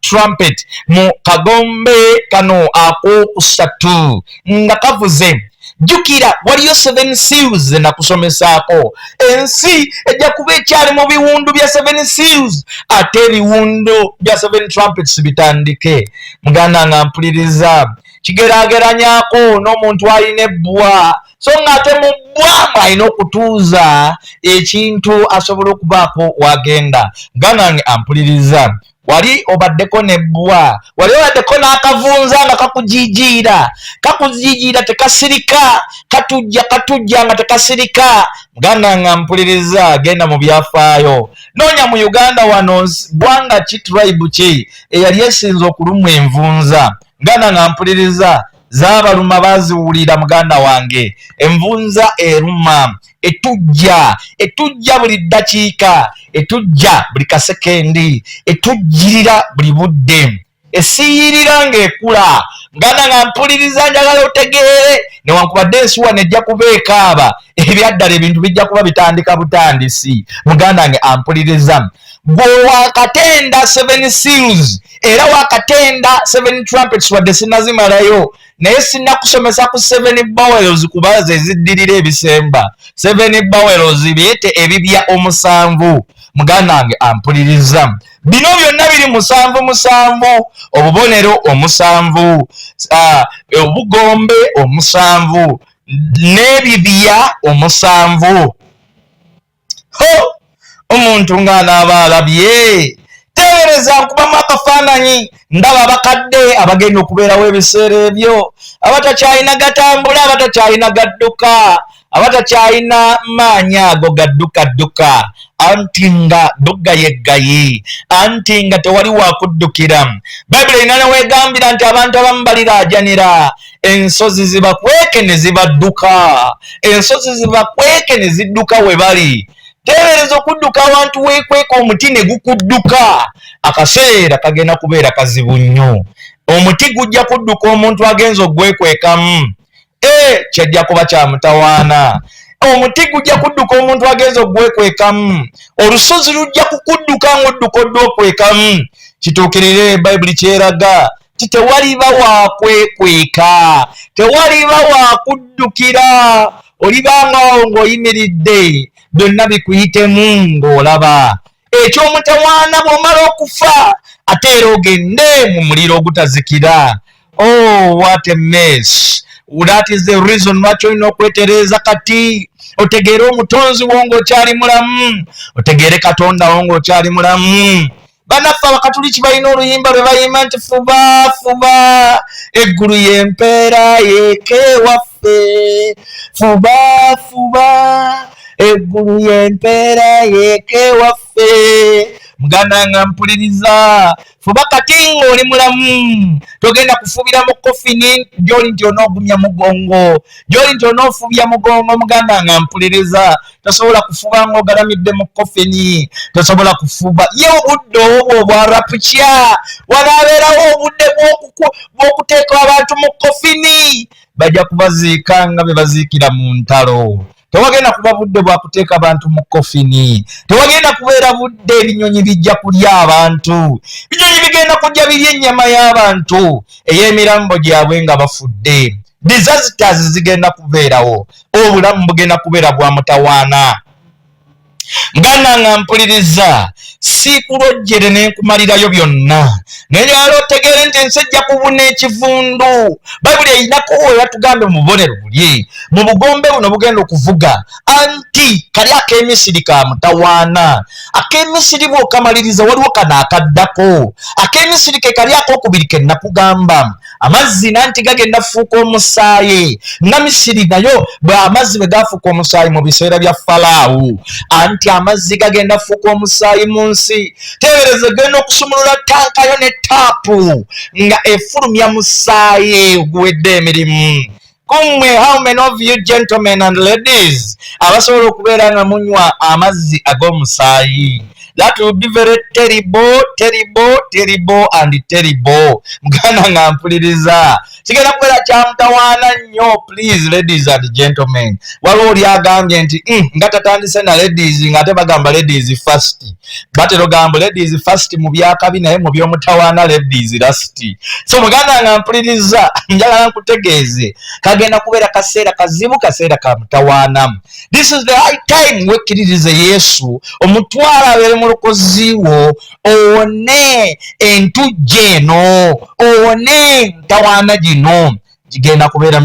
trumpet mu kagombe kano akookusatu nga kavuze. Jukira waliyo 7 seals nakusomesaako. Ensi ejja kuba ekyali mu biwundu bya 7 seals, ate ebiwundu bya 7 trumpets bitandike. Muganda nga mpuliriza, kigeraageranyako n'omuntu alina ebbwa, so ng'ate mu bbwa alina okutuuza ekintu asobola okubaako wagenda. Muganda nga ampuliriza, wali obaddeko nebbwa, wali obaddeko n'akavunza nga kakujijiira tekasirika, katujja nga tekasirika. Muganda nga mpuliriza, genda mu byafaayo, noonya mu Uganda wano ggwanga ki, tribe ki eyali esinza okulumwa envunza. Muganda nga mpuliriza, zaabaluma baziwulira muganda wange. Envunza eruma, etujja buli ddakiika, etujja buli kasekendi, etujjirira buli budde, esiyirira ng'ekula. Muganda nga mpuliriza, njagala otegeere newankubadde ensuwa nejja kuba ekaaba, ebyaddala ebintu bijja kuba bitandika butandisi. Muganda nge ampuliriza, gwe wakatenda 7 seals era wakatenda 7 trumpets wadde sinazimalayo, naye sinnakusomesa ku 7 bowels kuba ze ziddirira ebisemba. 7 bowels biyete ebibya omusanvu. Muganda wange ampuliriza, bino byonna biri 7, obubonero 7, obugombe 7 n'ebibya 7. Omuntu ng'anaaba alabye, teereza nkubamu akafaananyi, ndaba abakadde abagenda okubeerawo ebiseera ebyo, abatakyalina gatambula, abatakyalina gadduka, abatakyalina maanyi ago gaddukadduka, anti nga buggayegaye, anti nga tewali wakuddukira. Bayibuli erina ne weegambira nti abantu abamu baliraajanira, ensozi zibakweke ne zibadduka, ensozi zibakweke ne zidduka we bali. Teebereza okudduka awantu weekweka omuti ne gukudduka, akaseera kagenda kubeera kazibu nnyo. Omuti gujja kudduka omuntu agenza ogwekwekamu, kyajja kuba kya mutawaana. Omuti gujja kudduka omuntu agenza ogwekwekamu, olusozi lujja kukudduka ng'oddukodde okwekamu. Kituukirire Bayibuli kyeraga ti tewaliba wakwekweka, tewaliba wakuddukira, olibangaawo ng'oyimiridde byonna bikuyitemu ng'olaba. Ekyomutawaana bw'omala okufa ate era ogende mu muliro ogutazikira. Oh, what a mess. That is the reason lwaki olina okwetereeza kati, otegeere omutonzi wo ng'okyali mulamu, otegeere katonda wo ng'okyali mulamu. Bannaffe Abakatuliki balina oluyimba lwe bayimba nti fuba fuba eggulu y'empeera y'ekewaffe, fuba fuba eggulu y'empeera y'ekewaffe. Muganda nga mpuliriza, fuba kati ng'oli mulamu, togenda kufubira mu kofini gy'oli nti onoogumya mugongo, gy'oli nti onoofubya mugongo. Muganda nga mpuliriza, tosobola kufuba ng'ogalamidde mu kofini, tosobola kufuba ye obudde obwo bwarapukya, wanaabeerawo obudde bw'okuteeka abantu mu kofini, bajja kubaziika nga be baziikira mu ntalo. Tewagenda kuba budde bwa kuteeka abantu mu kofini, tewagenda kubeera budde ebinyonyi bijja kulya abantu, binyonyi bigenda kujja birya ennyama y'abantu ey'emirambo gyabwe nga bafudde. Disasters zigenda kubeerawo, obulamu bugenda kubeera bwa mutawaana. Muganda nga mpuliriza, siikulojjere ne nkumalirayo byonna, naye njagala otegeere nti ensi ejja kubuna ekivundu. Bayibuli eyinako oyo atugambe mu bubonero buli, mu bugombe buno bugenda okuvuga, anti kali ak'Emisiri ka mutawaana. Ak'Emisiri bw'okamaliriza waliwo kano akaddako. Ak'Emisiri ke kali ak'okubiri ke nakugamba, amazzi nanti gagenda fuuka omusaayi, nga Misiri nayo amazzi bwe gaafuuka omusaayi mu biseera bya Falaawo, anti amazzi gagenda fuuka omusaayi mu nsi. Teebereza genda okusumulula tankayo ne taapu nga efulumya musaayi oguwedde emirimu. Kumwe, how many of you gentlemen and ladies abasobola okubeera nga munywa amazzi ag'omusaayi? That will be very terrible, terrible, terrible and terrible. Muganda nga mpuliriza, kigenda kubeera kya mutawaana nnyo. Please ladies and gentlemen, waliwo oli agambye nti nga tatandise na ladies ng'ate bagamba ladies first. Batero gamba ladies first mu byakabi, naye mu by'omutawaana ladies last. So muganda nga mpuliriza, njagala nkutegeeze, kagenda kubeera kaseera kazibu, kaseera ka mutawaana. This is the high time wekkiririze Yesu omutwala abeere mulokozi wo, owone entujje eno, owone mutawaana gino. gigenda kubeera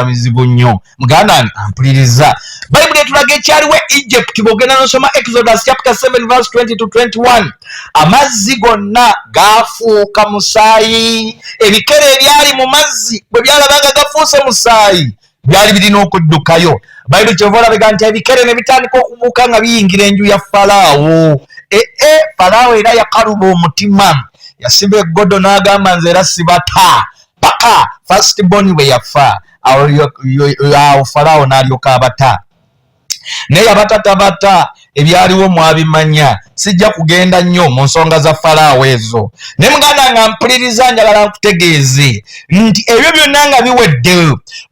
mizibu nnyo muganda wange ampuliriza bayibuli etulaga ekyaliwo Egypt bw'ogenda n'osoma Exodus chapter 7 verse 20 to 21 amazzi gonna gaafuuka musaayi ebikere ebyali mu mazzi bwe byalabaga gafuuse musaayi byali birina okuddukayo bayibuli kyova olabega nti ebikere ne bitandika okubuuka nga biyingira enju ya Falaawo Falaawo era yakaluba omutima yasimba eggodo n'agamba nze era sibata paka first born bwe yafa awo Falaawo n'alyoka abata naye abatatabata ebyaliwo mwabimanya sijja kugenda nnyo mu nsonga za Falaawo ezo naye muganda nga mpuliriza njagala nkutegeeze nti ebyo byonna nga biwedde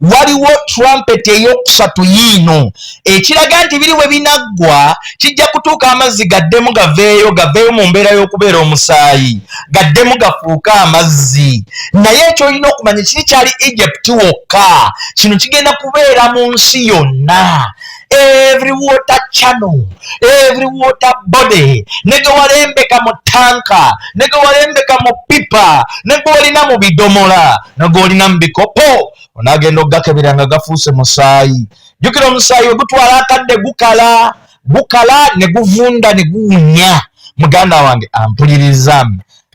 waliwo trumpet ey'okusatu yiino ekiraga nti biri we binaggwa kijja kutuuka amazzi gaddemu gaveeyo mu mbeera y'okubeera omusaayi gaddemu gafuuka amazzi naye ekyolina okumanya kiri kyali Egypt wokka kino kigenda kubeera mu nsi yonna every water channel, every water body, nego walembeka mu tanka, nego walembeka mu pipa, nego walina mu bidomola, nego walina mu bikopo, onagenda ogakebera nga gafuuse musaayi. Jukira omusaayi ogutwala akadde gukala ne guvunda ne guwunya. Muganda wange ampuliriza.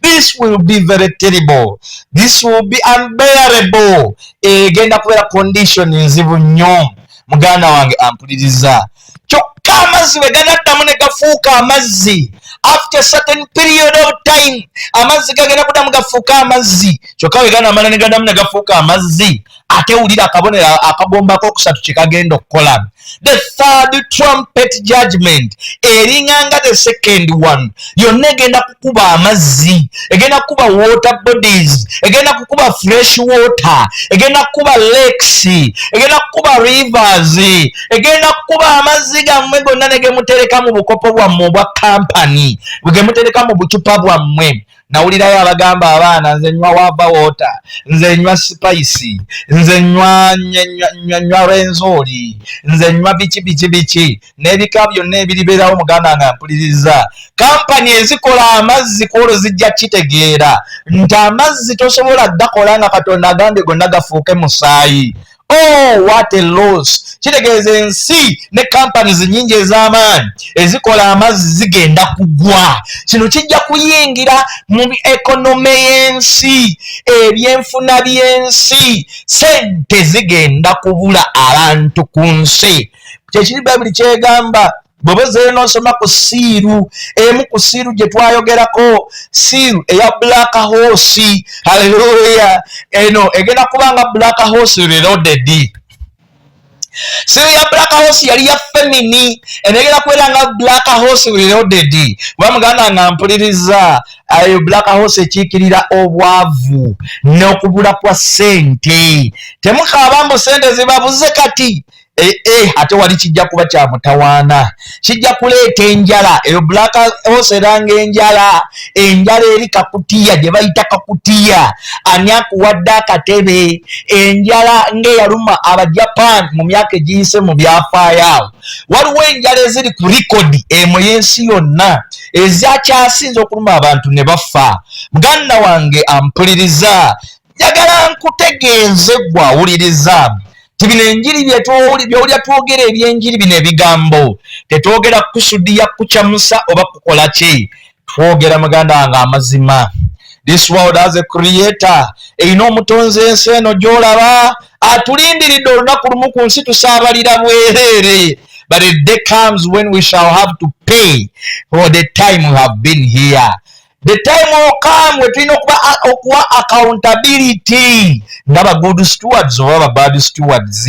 This will be very terrible. This will be unbearable. Egenda kubeera condition nzibu nnyo. Muganda wange ampuliriza. Kyokka amazzi bwe ganaddamu ne gafuuka amazzi. After a certain period of time, amazzi gagenda kuddamu gafuuka amazzi. Kyokka bwe ganamala ne gaddamu ne gafuuka amazzi. Ate wulira akabonero akagombako okusatu kye kagenda okukola. The third trumpet judgment eringanga the second one yonna egenda kukuba amazzi, egenda kukuba water bodies, egenda kukuba fresh water, egenda kukuba lakes, egenda kukuba rivers, egenda kukuba amazzi gammwe gonna ne gemutereka mu bukopo bwammwe obwa kampani, gemutereka mu bucupa bwammwe. Nawulirayo abagamba abaana nze nywa waba water, nze nywa spice, nze nywa renzoli, nze nywa biki n'ebika byonna ebiribeerawo muganda nga mpuliriza. Kampani ezikola amazzi kwolwo zijja kitegeera nti amazzi tosobola gakola nga Katonda agambye gonna gafuuke musaayi. Oh, what a loss. Kitegeeza ensi ne companies nyingi ez'amaanyi ezikola amazzi zigenda kugwa. Kino kijja kuyingira mu economy y'ensi, ebyenfuna by'ensi, sente zigenda kubula abantu ku nsi. Kyekiri Bayibuli kyegamba. Bw'obezeeyo n'osoma ku siiru, emu ku siiru gye twayogerako, siiru eya Black Horse. Haleluya. Eno egenda kuba nga Black Horse reloaded. Siiru ya Black Horse yali ya femini, enegenda kubeera nga Black Horse reloaded. Bwamuganda nga mpuliriza ayo Black Horse ekiikirira obwavu n'okubula kwa ssente. Temukaabambu ssente zibabuze kati. Ate wali kijja kuba kya mutawaana, kijja kuleeta enjala. Eyo Black Horse eranga enjala eri kakutiya gye bayita kakutiya. Ani akuwadde akatebe? Enjala ng'eyaluma Abajapan mu myaka egiyise mu byafaayo. Waliwo enjala eziri ku likodi emu y'ensi yonna ezakyasinze okuluma abantu ne bafa. Muganda wange ampuliriza, njagala nkutegeeze gwe awuliriza. Tibino enjiri by'owulya twogera ebyenjiri bino ebigambo. Tetwogera kusudiya kucamusa oba kukola ki. Twogera muganda wange amazima. This world has a creator. Eyina omutonzi ensi eno gy'olaba. Atulindiridde olunaku lumu ku nsi tusaabalira bwereere. But the day comes when we shall have to pay for the time we have been here. The time will come we tulina okuwa accountability. Ngaba good stewards or bad stewards.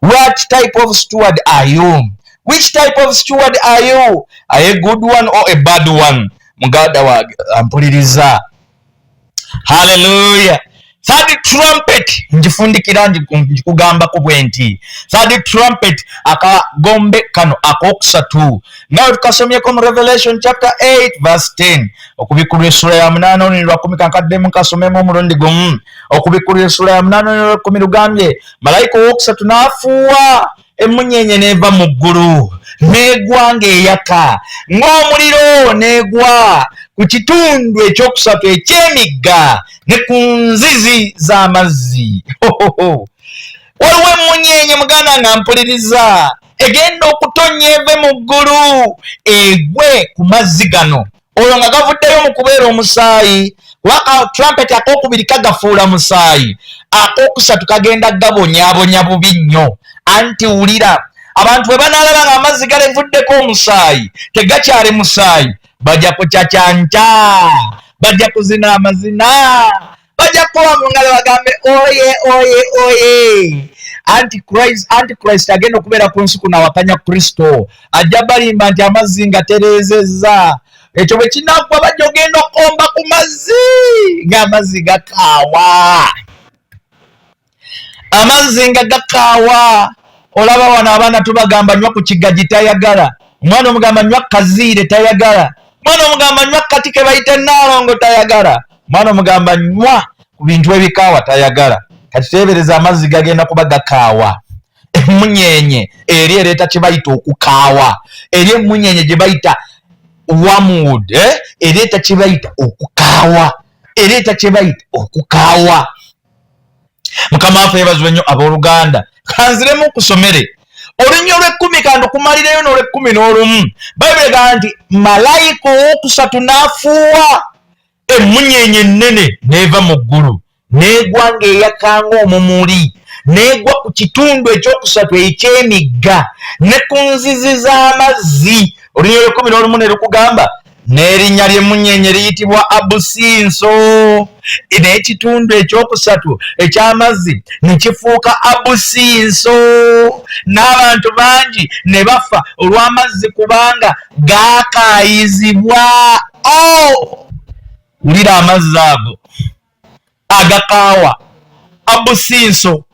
What type of steward are you? Which type of steward are you? Are you a good one or a bad one? Muganda wa ampuliriza. Hallelujah. Third trumpet njifundikira njikugambako bwenti. Third trumpet akagombe kano akokusatu. Now tukasomyeko mu Revelation chapter 8 verse 10. Okubikulira essula ya 8 onirwa 10 kankaddemu nkasomemu omulundi gumu. Okubikulira essula ya 8 onirwa 10 lugambye malayika owokusatu n'afuuwa emunyenye n'eva mu ggulu n'egwa ng'eyaka ng'omuliro n'egwa ku kitundu ekyokusatu eky'emigga ne ku nzizi z'amazzi. Waliwo emmunyenye muganda nga mpuliriza egenda okutonya eve mu ggulu egwe ku mazzi gano olwo nga gavuddeyo mu kubeera omusaayi. Kubanga trumpeti akokubiri kagafuula musaayi, akokusatu kagenda gabonyaabonya bubi nnyo. Anti wulira, abantu bwe banaalaba nga amazzi galevuddeko omusaayi tegakyali musaayi, bajja kucacanja, bajja kuzina amazina, bajja kuba mu ngalo bagambe oye. Antichrist agenda okubeera ku nsi kuno awakanya Kristo, ajja balimba nti amazzi nga tereezezza. Ekyo bwe kinaggwa bajja ogenda okomba ku mazzi ng'amazzi gakaawa, amazzi nga gakaawa. Olaba wano abaana tubagamba nywa ku kigagi tayagala, omwana omugamba nywa kaziire tayagala, omwana omugamba nywa kati ke bayita naalongo tayagala, omwana omugamba nywa ku bintu ebikaawa tayagala. Kati teebereza amazzi gagenda kuba gakaawa. Emmunyenye eri ereeta kye bayita okukaawa, eri emmunyenye gye bayita wormwood, ereeta kye bayita okukaawa, ereeta kye bayita okukaawa. Mukama waffe yeebazibwe nnyo abooluganda. Kanziremu kusomere olunnyo olw'ekkumi kandi okumalireyo n'olw'ekkumi n'olumu. Bayibuli egamba nti malayika owookusatu n'afuuwa, emmunyenye ennene n'eva mu ggulu n'egwa ng'eyakanga omumuli, n'egwa ku kitundu ekyokusatu eky'emigga ne ku nzizi z'amazzi. Olunnyo olw'ekkumi n'olumu ne lukugamba n'erinnya ly'emmunyenye liyitibwa Abusinso, n'ekitundu ekyokusatu eky'amazzi ne kifuuka Abusinso, n'abantu bangi ne bafa olw'amazzi kubanga gaakaayizibwa. Wulira amazzi ago agakaawa, Abusinso,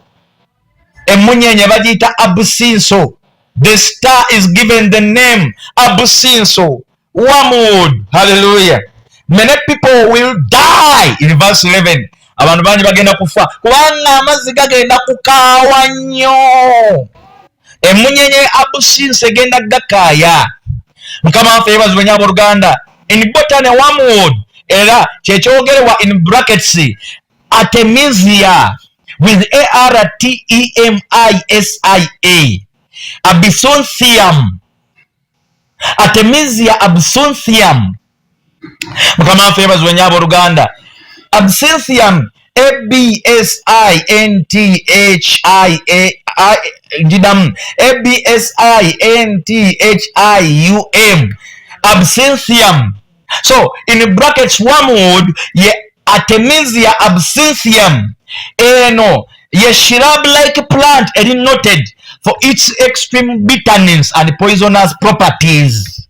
emmunyenye bagiyita Abusinso. The star is given the name Abusinso. Wormwood. Hallelujah. Many people will die in verse 11. Abantu bangi bagenda kufa kubanga amazzi gagenda kukaawa nnyo. Emmunyenye Abusinso egenda gakaaya. Mukama waffe yeebazibwe nnyo abooluganda. In botany wormwood era kyekyogerebwa in brackets Artemisia with Artemisia. Absinthium. Artemisia absinthium. Mukama waffe yeebazibwe nnyo abooluganda. Absinthium, Absinthium. Absinthium. So in brackets wormwood ye Artemisia absinthium. Eno ye shrub-like plant eri noted for its extreme bitterness and poisonous properties.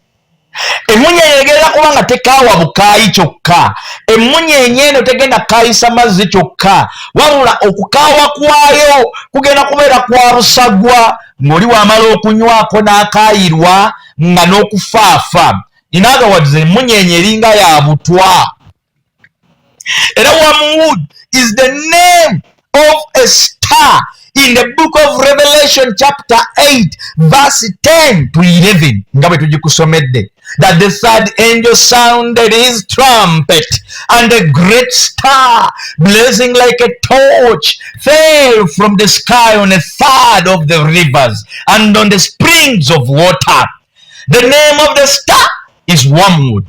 Emmunyenye egenda kuba nga tekaawa bukaayi kyokka. Emmunyenye eno tegenda kaayisa mazzi kyokka, wabula okukaawa kwayo kugenda kubeera kwa busagwa ng'oli wamala okunywako n'akaayirwa nga n'okufaafa. In other words, emmunyenye eringa ya butwa. Era wormwood is the name of a star in the book of Revelation chapter 8 verse 10 to 11. Nga bwe tugikusomedde. That the third angel sounded his trumpet, and a great star, blazing like a torch, fell from the sky on a third of the rivers and on the springs of water. The name of the star is wormwood.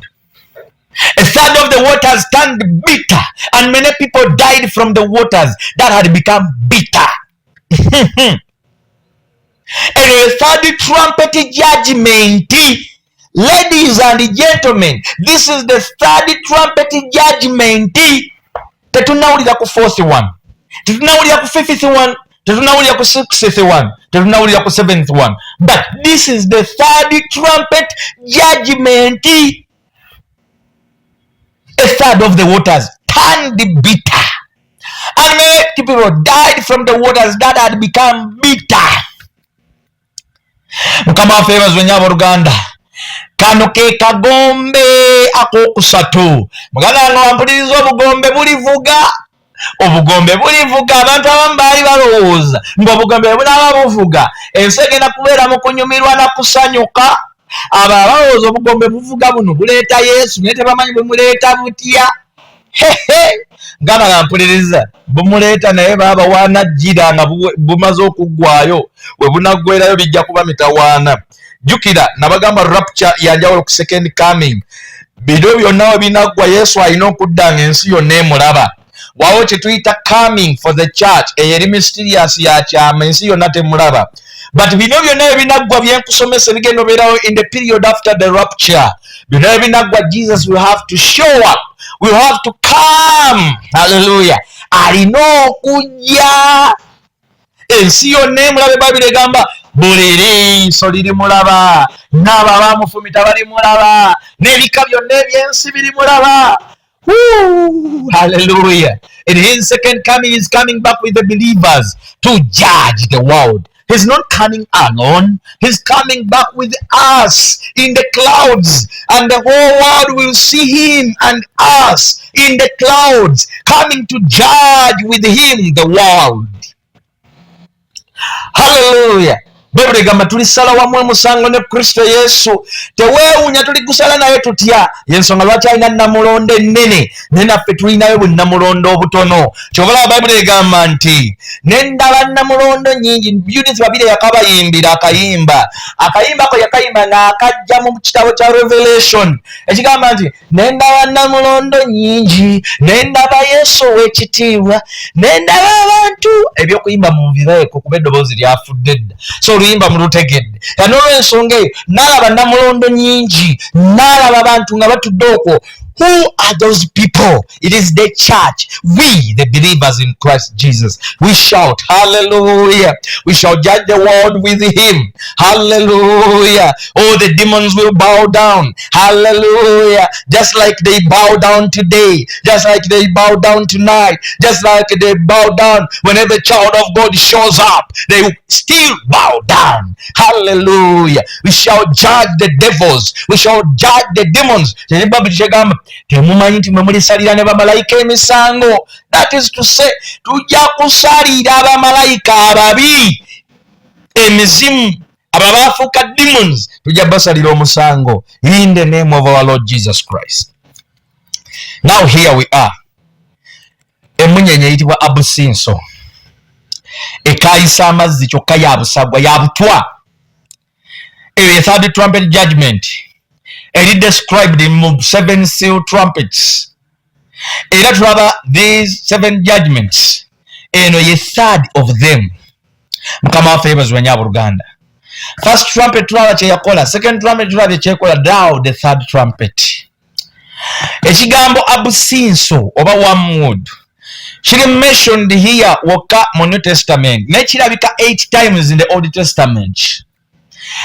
A third of the waters turned bitter, and many people died from the waters that had become bitter. And a third trumpet judgment. Ladies and gentlemen, this is the third trumpet judgment. Tetunawulira ku fourth one, tetunawulira ku fifth one, tetunawulira ku sixth one, tetunawulira ku seventh one, but this is the third trumpet judgment. A third of the waters turned bitter, and many people died from the waters that had become bitter. Mukama waffe yeebazibwe nnyo abooluganda. Kano ke kagombe akookusatu. Muganda nga wampuliriza obugombe bulivuga. Obugombe bulivuga. Abantu abamu baali balowooza ng'obugombe bunaaba buvuga ensi egenda kubeera mu kunyumirwa na kusanyuka. abo abalowooza obugombe buvuga buno buleeta Yesu naye tebamanyi bumuleeta butya. Ngana mpuliriza bumuleeta naye baba wanajjira nga bumaze okuggwayo we bunaggwerayo bijja kuba mitawaana. Jjukira nabagamba rapture yanjawulo ku second coming. Bino byonna we binaggwa Yesu alina okudda ng'ensi yonna emulaba. Wawo kye tuyita coming for the church eyeri mysterious ya kyama ensi yonna temulaba. But bino byonna we binaggwa byenkusomesa bigenda obeerawo in the period after the rapture. Bino we binaggwa Jesus will have to show up. We have to come. Hallelujah. Alina okujja ensi yonna emulabe Bayibuli egamba buli liiso lirimulaba n'abo abamufumita balimulaba n'ebika byonna ebyensi birimulaba. Hallelujah. And his second coming is coming back with the believers to judge the world. He's not coming alone. He's coming back with us in the clouds, and the whole world will see him and us in the clouds, coming to judge with him the world. Hallelujah. Bibuli gamba tulisala wamu omusango ne Kristo Yesu. Teweewuunya tuligusala naye tutya. Yensonga lwaki alina namulondo ennene ne naffe tulinayo bwe namulondo obutono. Kyobala Bayibuli egamba nti nendaba namulondo nnyingi. Judith Babirye yakabayimbira akayimba. Akayimba ko yakayimba n'akajja mu kitabo kya Revelation. Ekigamba nti nendaba namulondo nnyingi, nendaba Yesu ow'ekitiibwa, nendaba abantu. Ebyokuyimba mu nvireeko kuba eddoboozi lyafudde dda. So luyimba mulutegedde. N'olw'ensonga eyo n'alaba namulondo nnyingi, n'alaba abantu nga batudde okwo. Who are those people? It is the church. We, the believers in Christ Jesus. We shout, hallelujah. We shall judge the world with him. Hallelujah. Oh, the demons will bow down. Hallelujah. Just like they bow down today. Just like they bow down tonight. Just like they bow down whenever a child of God shows up. They still bow down. Hallelujah. We shall judge the devils. We shall judge the demons. Temumanyi nti mwe mulisalira ne bamalayika emisango. That is to say, tujja kusalira abamalayika ababi emizimu abo baafuuka demons, tujja basalira omusango in the name of our Lord Jesus Christ. Now here we are. Emunyenye eyitibwa Abusinso ekayisa amazzi kyokka yabusagwa yabutwa. Eyo ye third trumpet judgment. It is described in 7 seal trumpets. Era tulaba these 7 judgments. Eno ye third of them. Mukama waffe yebazibwe nnyo abooluganda. First trumpet tulaba kye yakola. Second trumpet tulaba kye yakola. Thou the third trumpet. Ekigambo Abusinso oba wormwood kiri mentioned here wokka mu New Testament. Nekirabika 8 times in the Old Testament.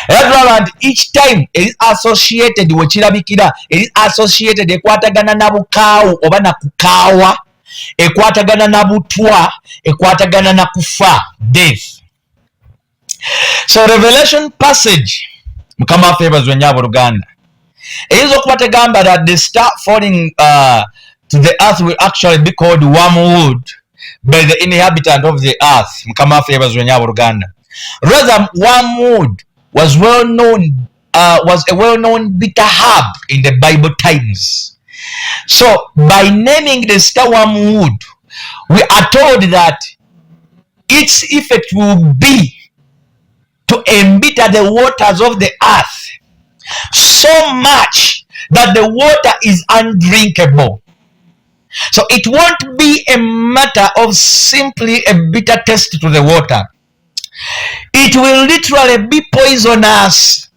And each time it is associated with chirabikira, it is associated ekwatagana na bukaawu oba na kukaawa, ekwatagana na butwa, ekwatagana na kufa, death. So Revelation passage Mukama waffe yebazibwe nnyo abooluganda eyinza okuba tegamba that the star falling to the earth will actually be called wormwood by the inhabitant of the earth. Mukama waffe yebazibwe nnyo abooluganda. Rather, wormwood was a well-known bitter herb in the Bible times. So by naming the star wormwood, we are told that its effect will be to embitter the waters of the earth so much that the water is undrinkable. So it won't be a matter of simply a bitter taste to the water. It will literally be poisonous.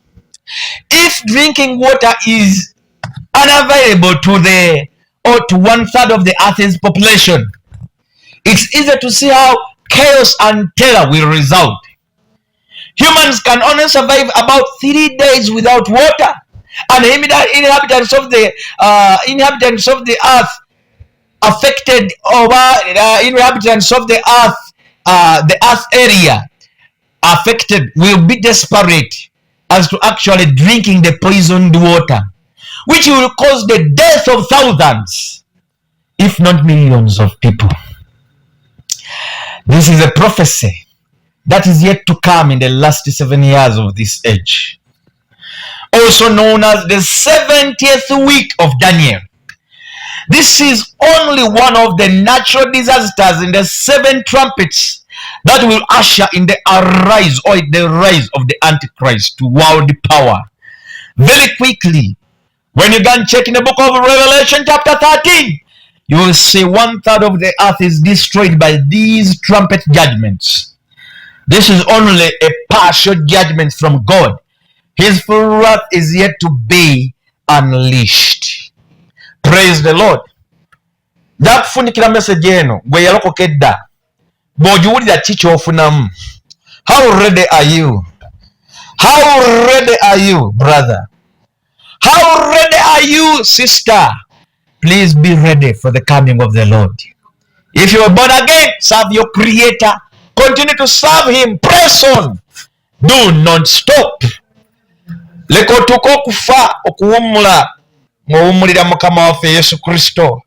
If drinking water is unavailable to 1/3 of the earth's population, it's easy to see how chaos and terror will result. Humans can only survive about 3 days without water, and the inhabitants of the earth affected over inhabitants of the earth area affected will be desperate as to actually drinking the poisoned water, which will cause the death of thousands, if not millions of people. This is a prophecy that is yet to come in the last 7 years of this age. also known as the 70th week of Daniel. This is only one of the natural disasters in the 7 trumpets that will usher in the rise of the Antichrist to world power. Very quickly, when you go and check in the book of Revelation chapter 13, you will see 1/3 of the earth is destroyed by these trumpet judgments. This is only a partial judgment from God. His full wrath is yet to be unleashed. Praise the Lord. Jakufunikira message eno gwe yalokokedda bw'ogiwulira ki ky'ofunamu. How ready are you? How ready are you, brother? How ready are you, sister? Please be ready for the coming of the Lord. If you are born again, serve your Creator. Continue to serve Him. Press on. Do not stop. Leka otuuke okufa okuwummula ng'owummulira Mukama waffe Yesu Kristo.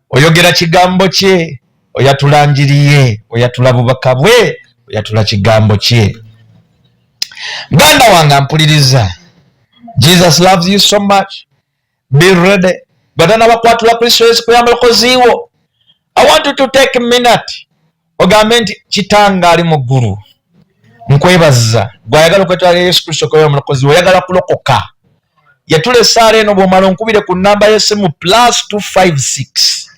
Oyogera kigambo kye, oyatula njiri ye, oyatula bubaka bwe, oyatula kigambo kye. Muganda wange mpuliriza. Jesus loves you so much. Be ready. Batana bakwatula Kristo Yesu kuyamba mulokozi wo. I want you to take a minute. Ogambe nti Kitange ali mu ggulu. Nkwebaza. Gwayagala okwetwala Yesu Kristo kuyamba mulokozi wo. Oyagala kulokoka. Yatula essaala eno bw'omala onkubire ku nnamba y'essimu +256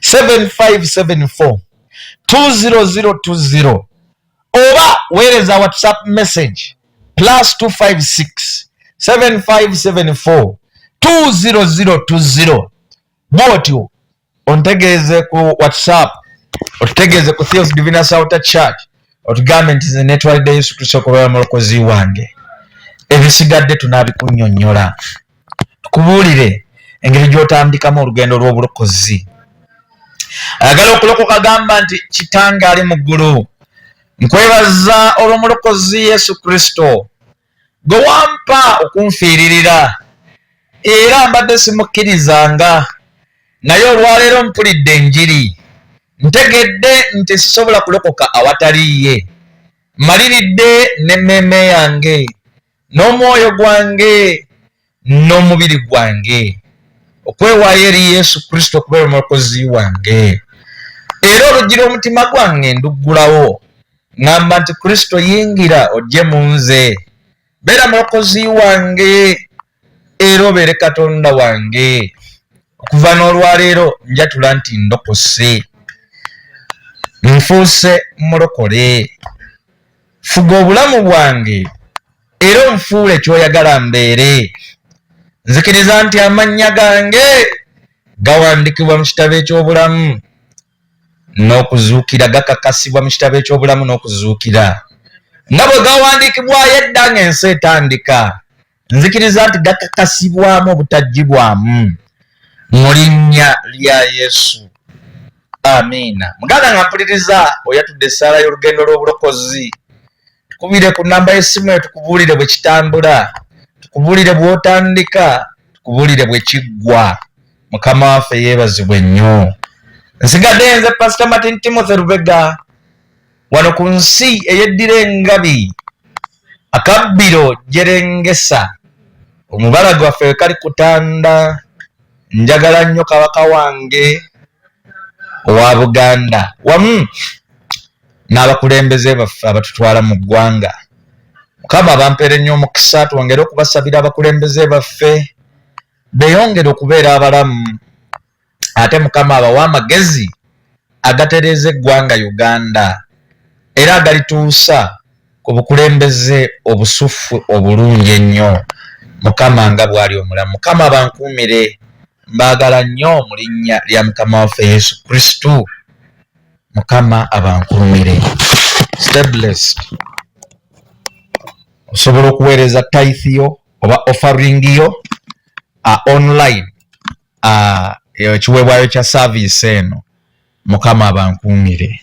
7574 20020 oba weereza WhatsApp message +256 7574 20020 bwotyo ontegeeze ku WhatsApp, otutegeeze ku Theos Divina Sauta Church, otugambe nti nze neetwalidde Yesu Kristo okubeera mulokozi wange. Ebisigadde tunaabikunnyonnyola, tukubuulire engeri gy'otandikamu olugendo lw'obulokozi. Ayagala okulokoka gamba nti Kitange ali mu ggulu. Nkwebaza olw'omulokozi Yesu Kristo gwe wampa okunfiiririra era mbadde simukkirizanga, naye olwaleero mpulidde enjiri, ntegedde nti sisobola kulokoka awatali ye. Mmaliridde n'emmeeme yange n'omwoyo gwange n'omubiri gwange okwewaayo eri Yesu Kristo okubeera omulokozi wange. Era oluggira omutima gwange nduggulawo, ngamba nti Kristo yingira ojje mu nze, beera mulokozi wange era obeere Katonda wange. Okuva n'olwaleero njatula nti ndokose, nfuuse mulokole. Fuga obulamu bwange era onfuule ky'oyagala mbeere. Nzikiriza nti amannya gange gawandiikibwa mu kitabo eky'obulamu n'okuzuukira, gakakasibwa mu kitabo eky'obulamu n'okuzuukira nga bwe gawandiikibwayo edda ng'ensi etandika. Nzikiriza nti gakakasibwamu obutaggibwamu mu linnya lya Yesu. Amiina. Muganda nga mpuliriza oyatudde essaala y'olugendo lw'obulokozi. Tukubire ku nnamba y'essimu eyo tukubuulire bwe kitambula, tukubuulire bw'otandika, tukubuulire bwe kiggwa. Mukama waffe yeebazibwe nnyo. Nsigadde nze Pastor Martin Timothy Lubega wano ku nsi eyeddira engabi, akabbiro Jerengesa. Omubala gwaffe kali kutanda. Njagala nnyo kabaka wange owa Buganda wamu n'abakulembeze baffe abatutwala mu ggwanga. Mukama bampeere nnyo omukisa, twongere okubasabira abakulembeze baffe beeyongere okubeera abalamu, ate Mukama abawa amagezi agatereeza eggwanga Uganda era agalituusa ku bukulembeze obusufu obulungi ennyo. Mukama nga bw'ali omulamu. Mukama bankuumire, mbaagala nnyo mu linnya lya Mukama waffe Yesu Kristo. Mukama abankuumire. Stay blessed. Osobola okuweereza tithe yo oba offering yo online ekiweebwayo kya service eno. Mukama abankuumire.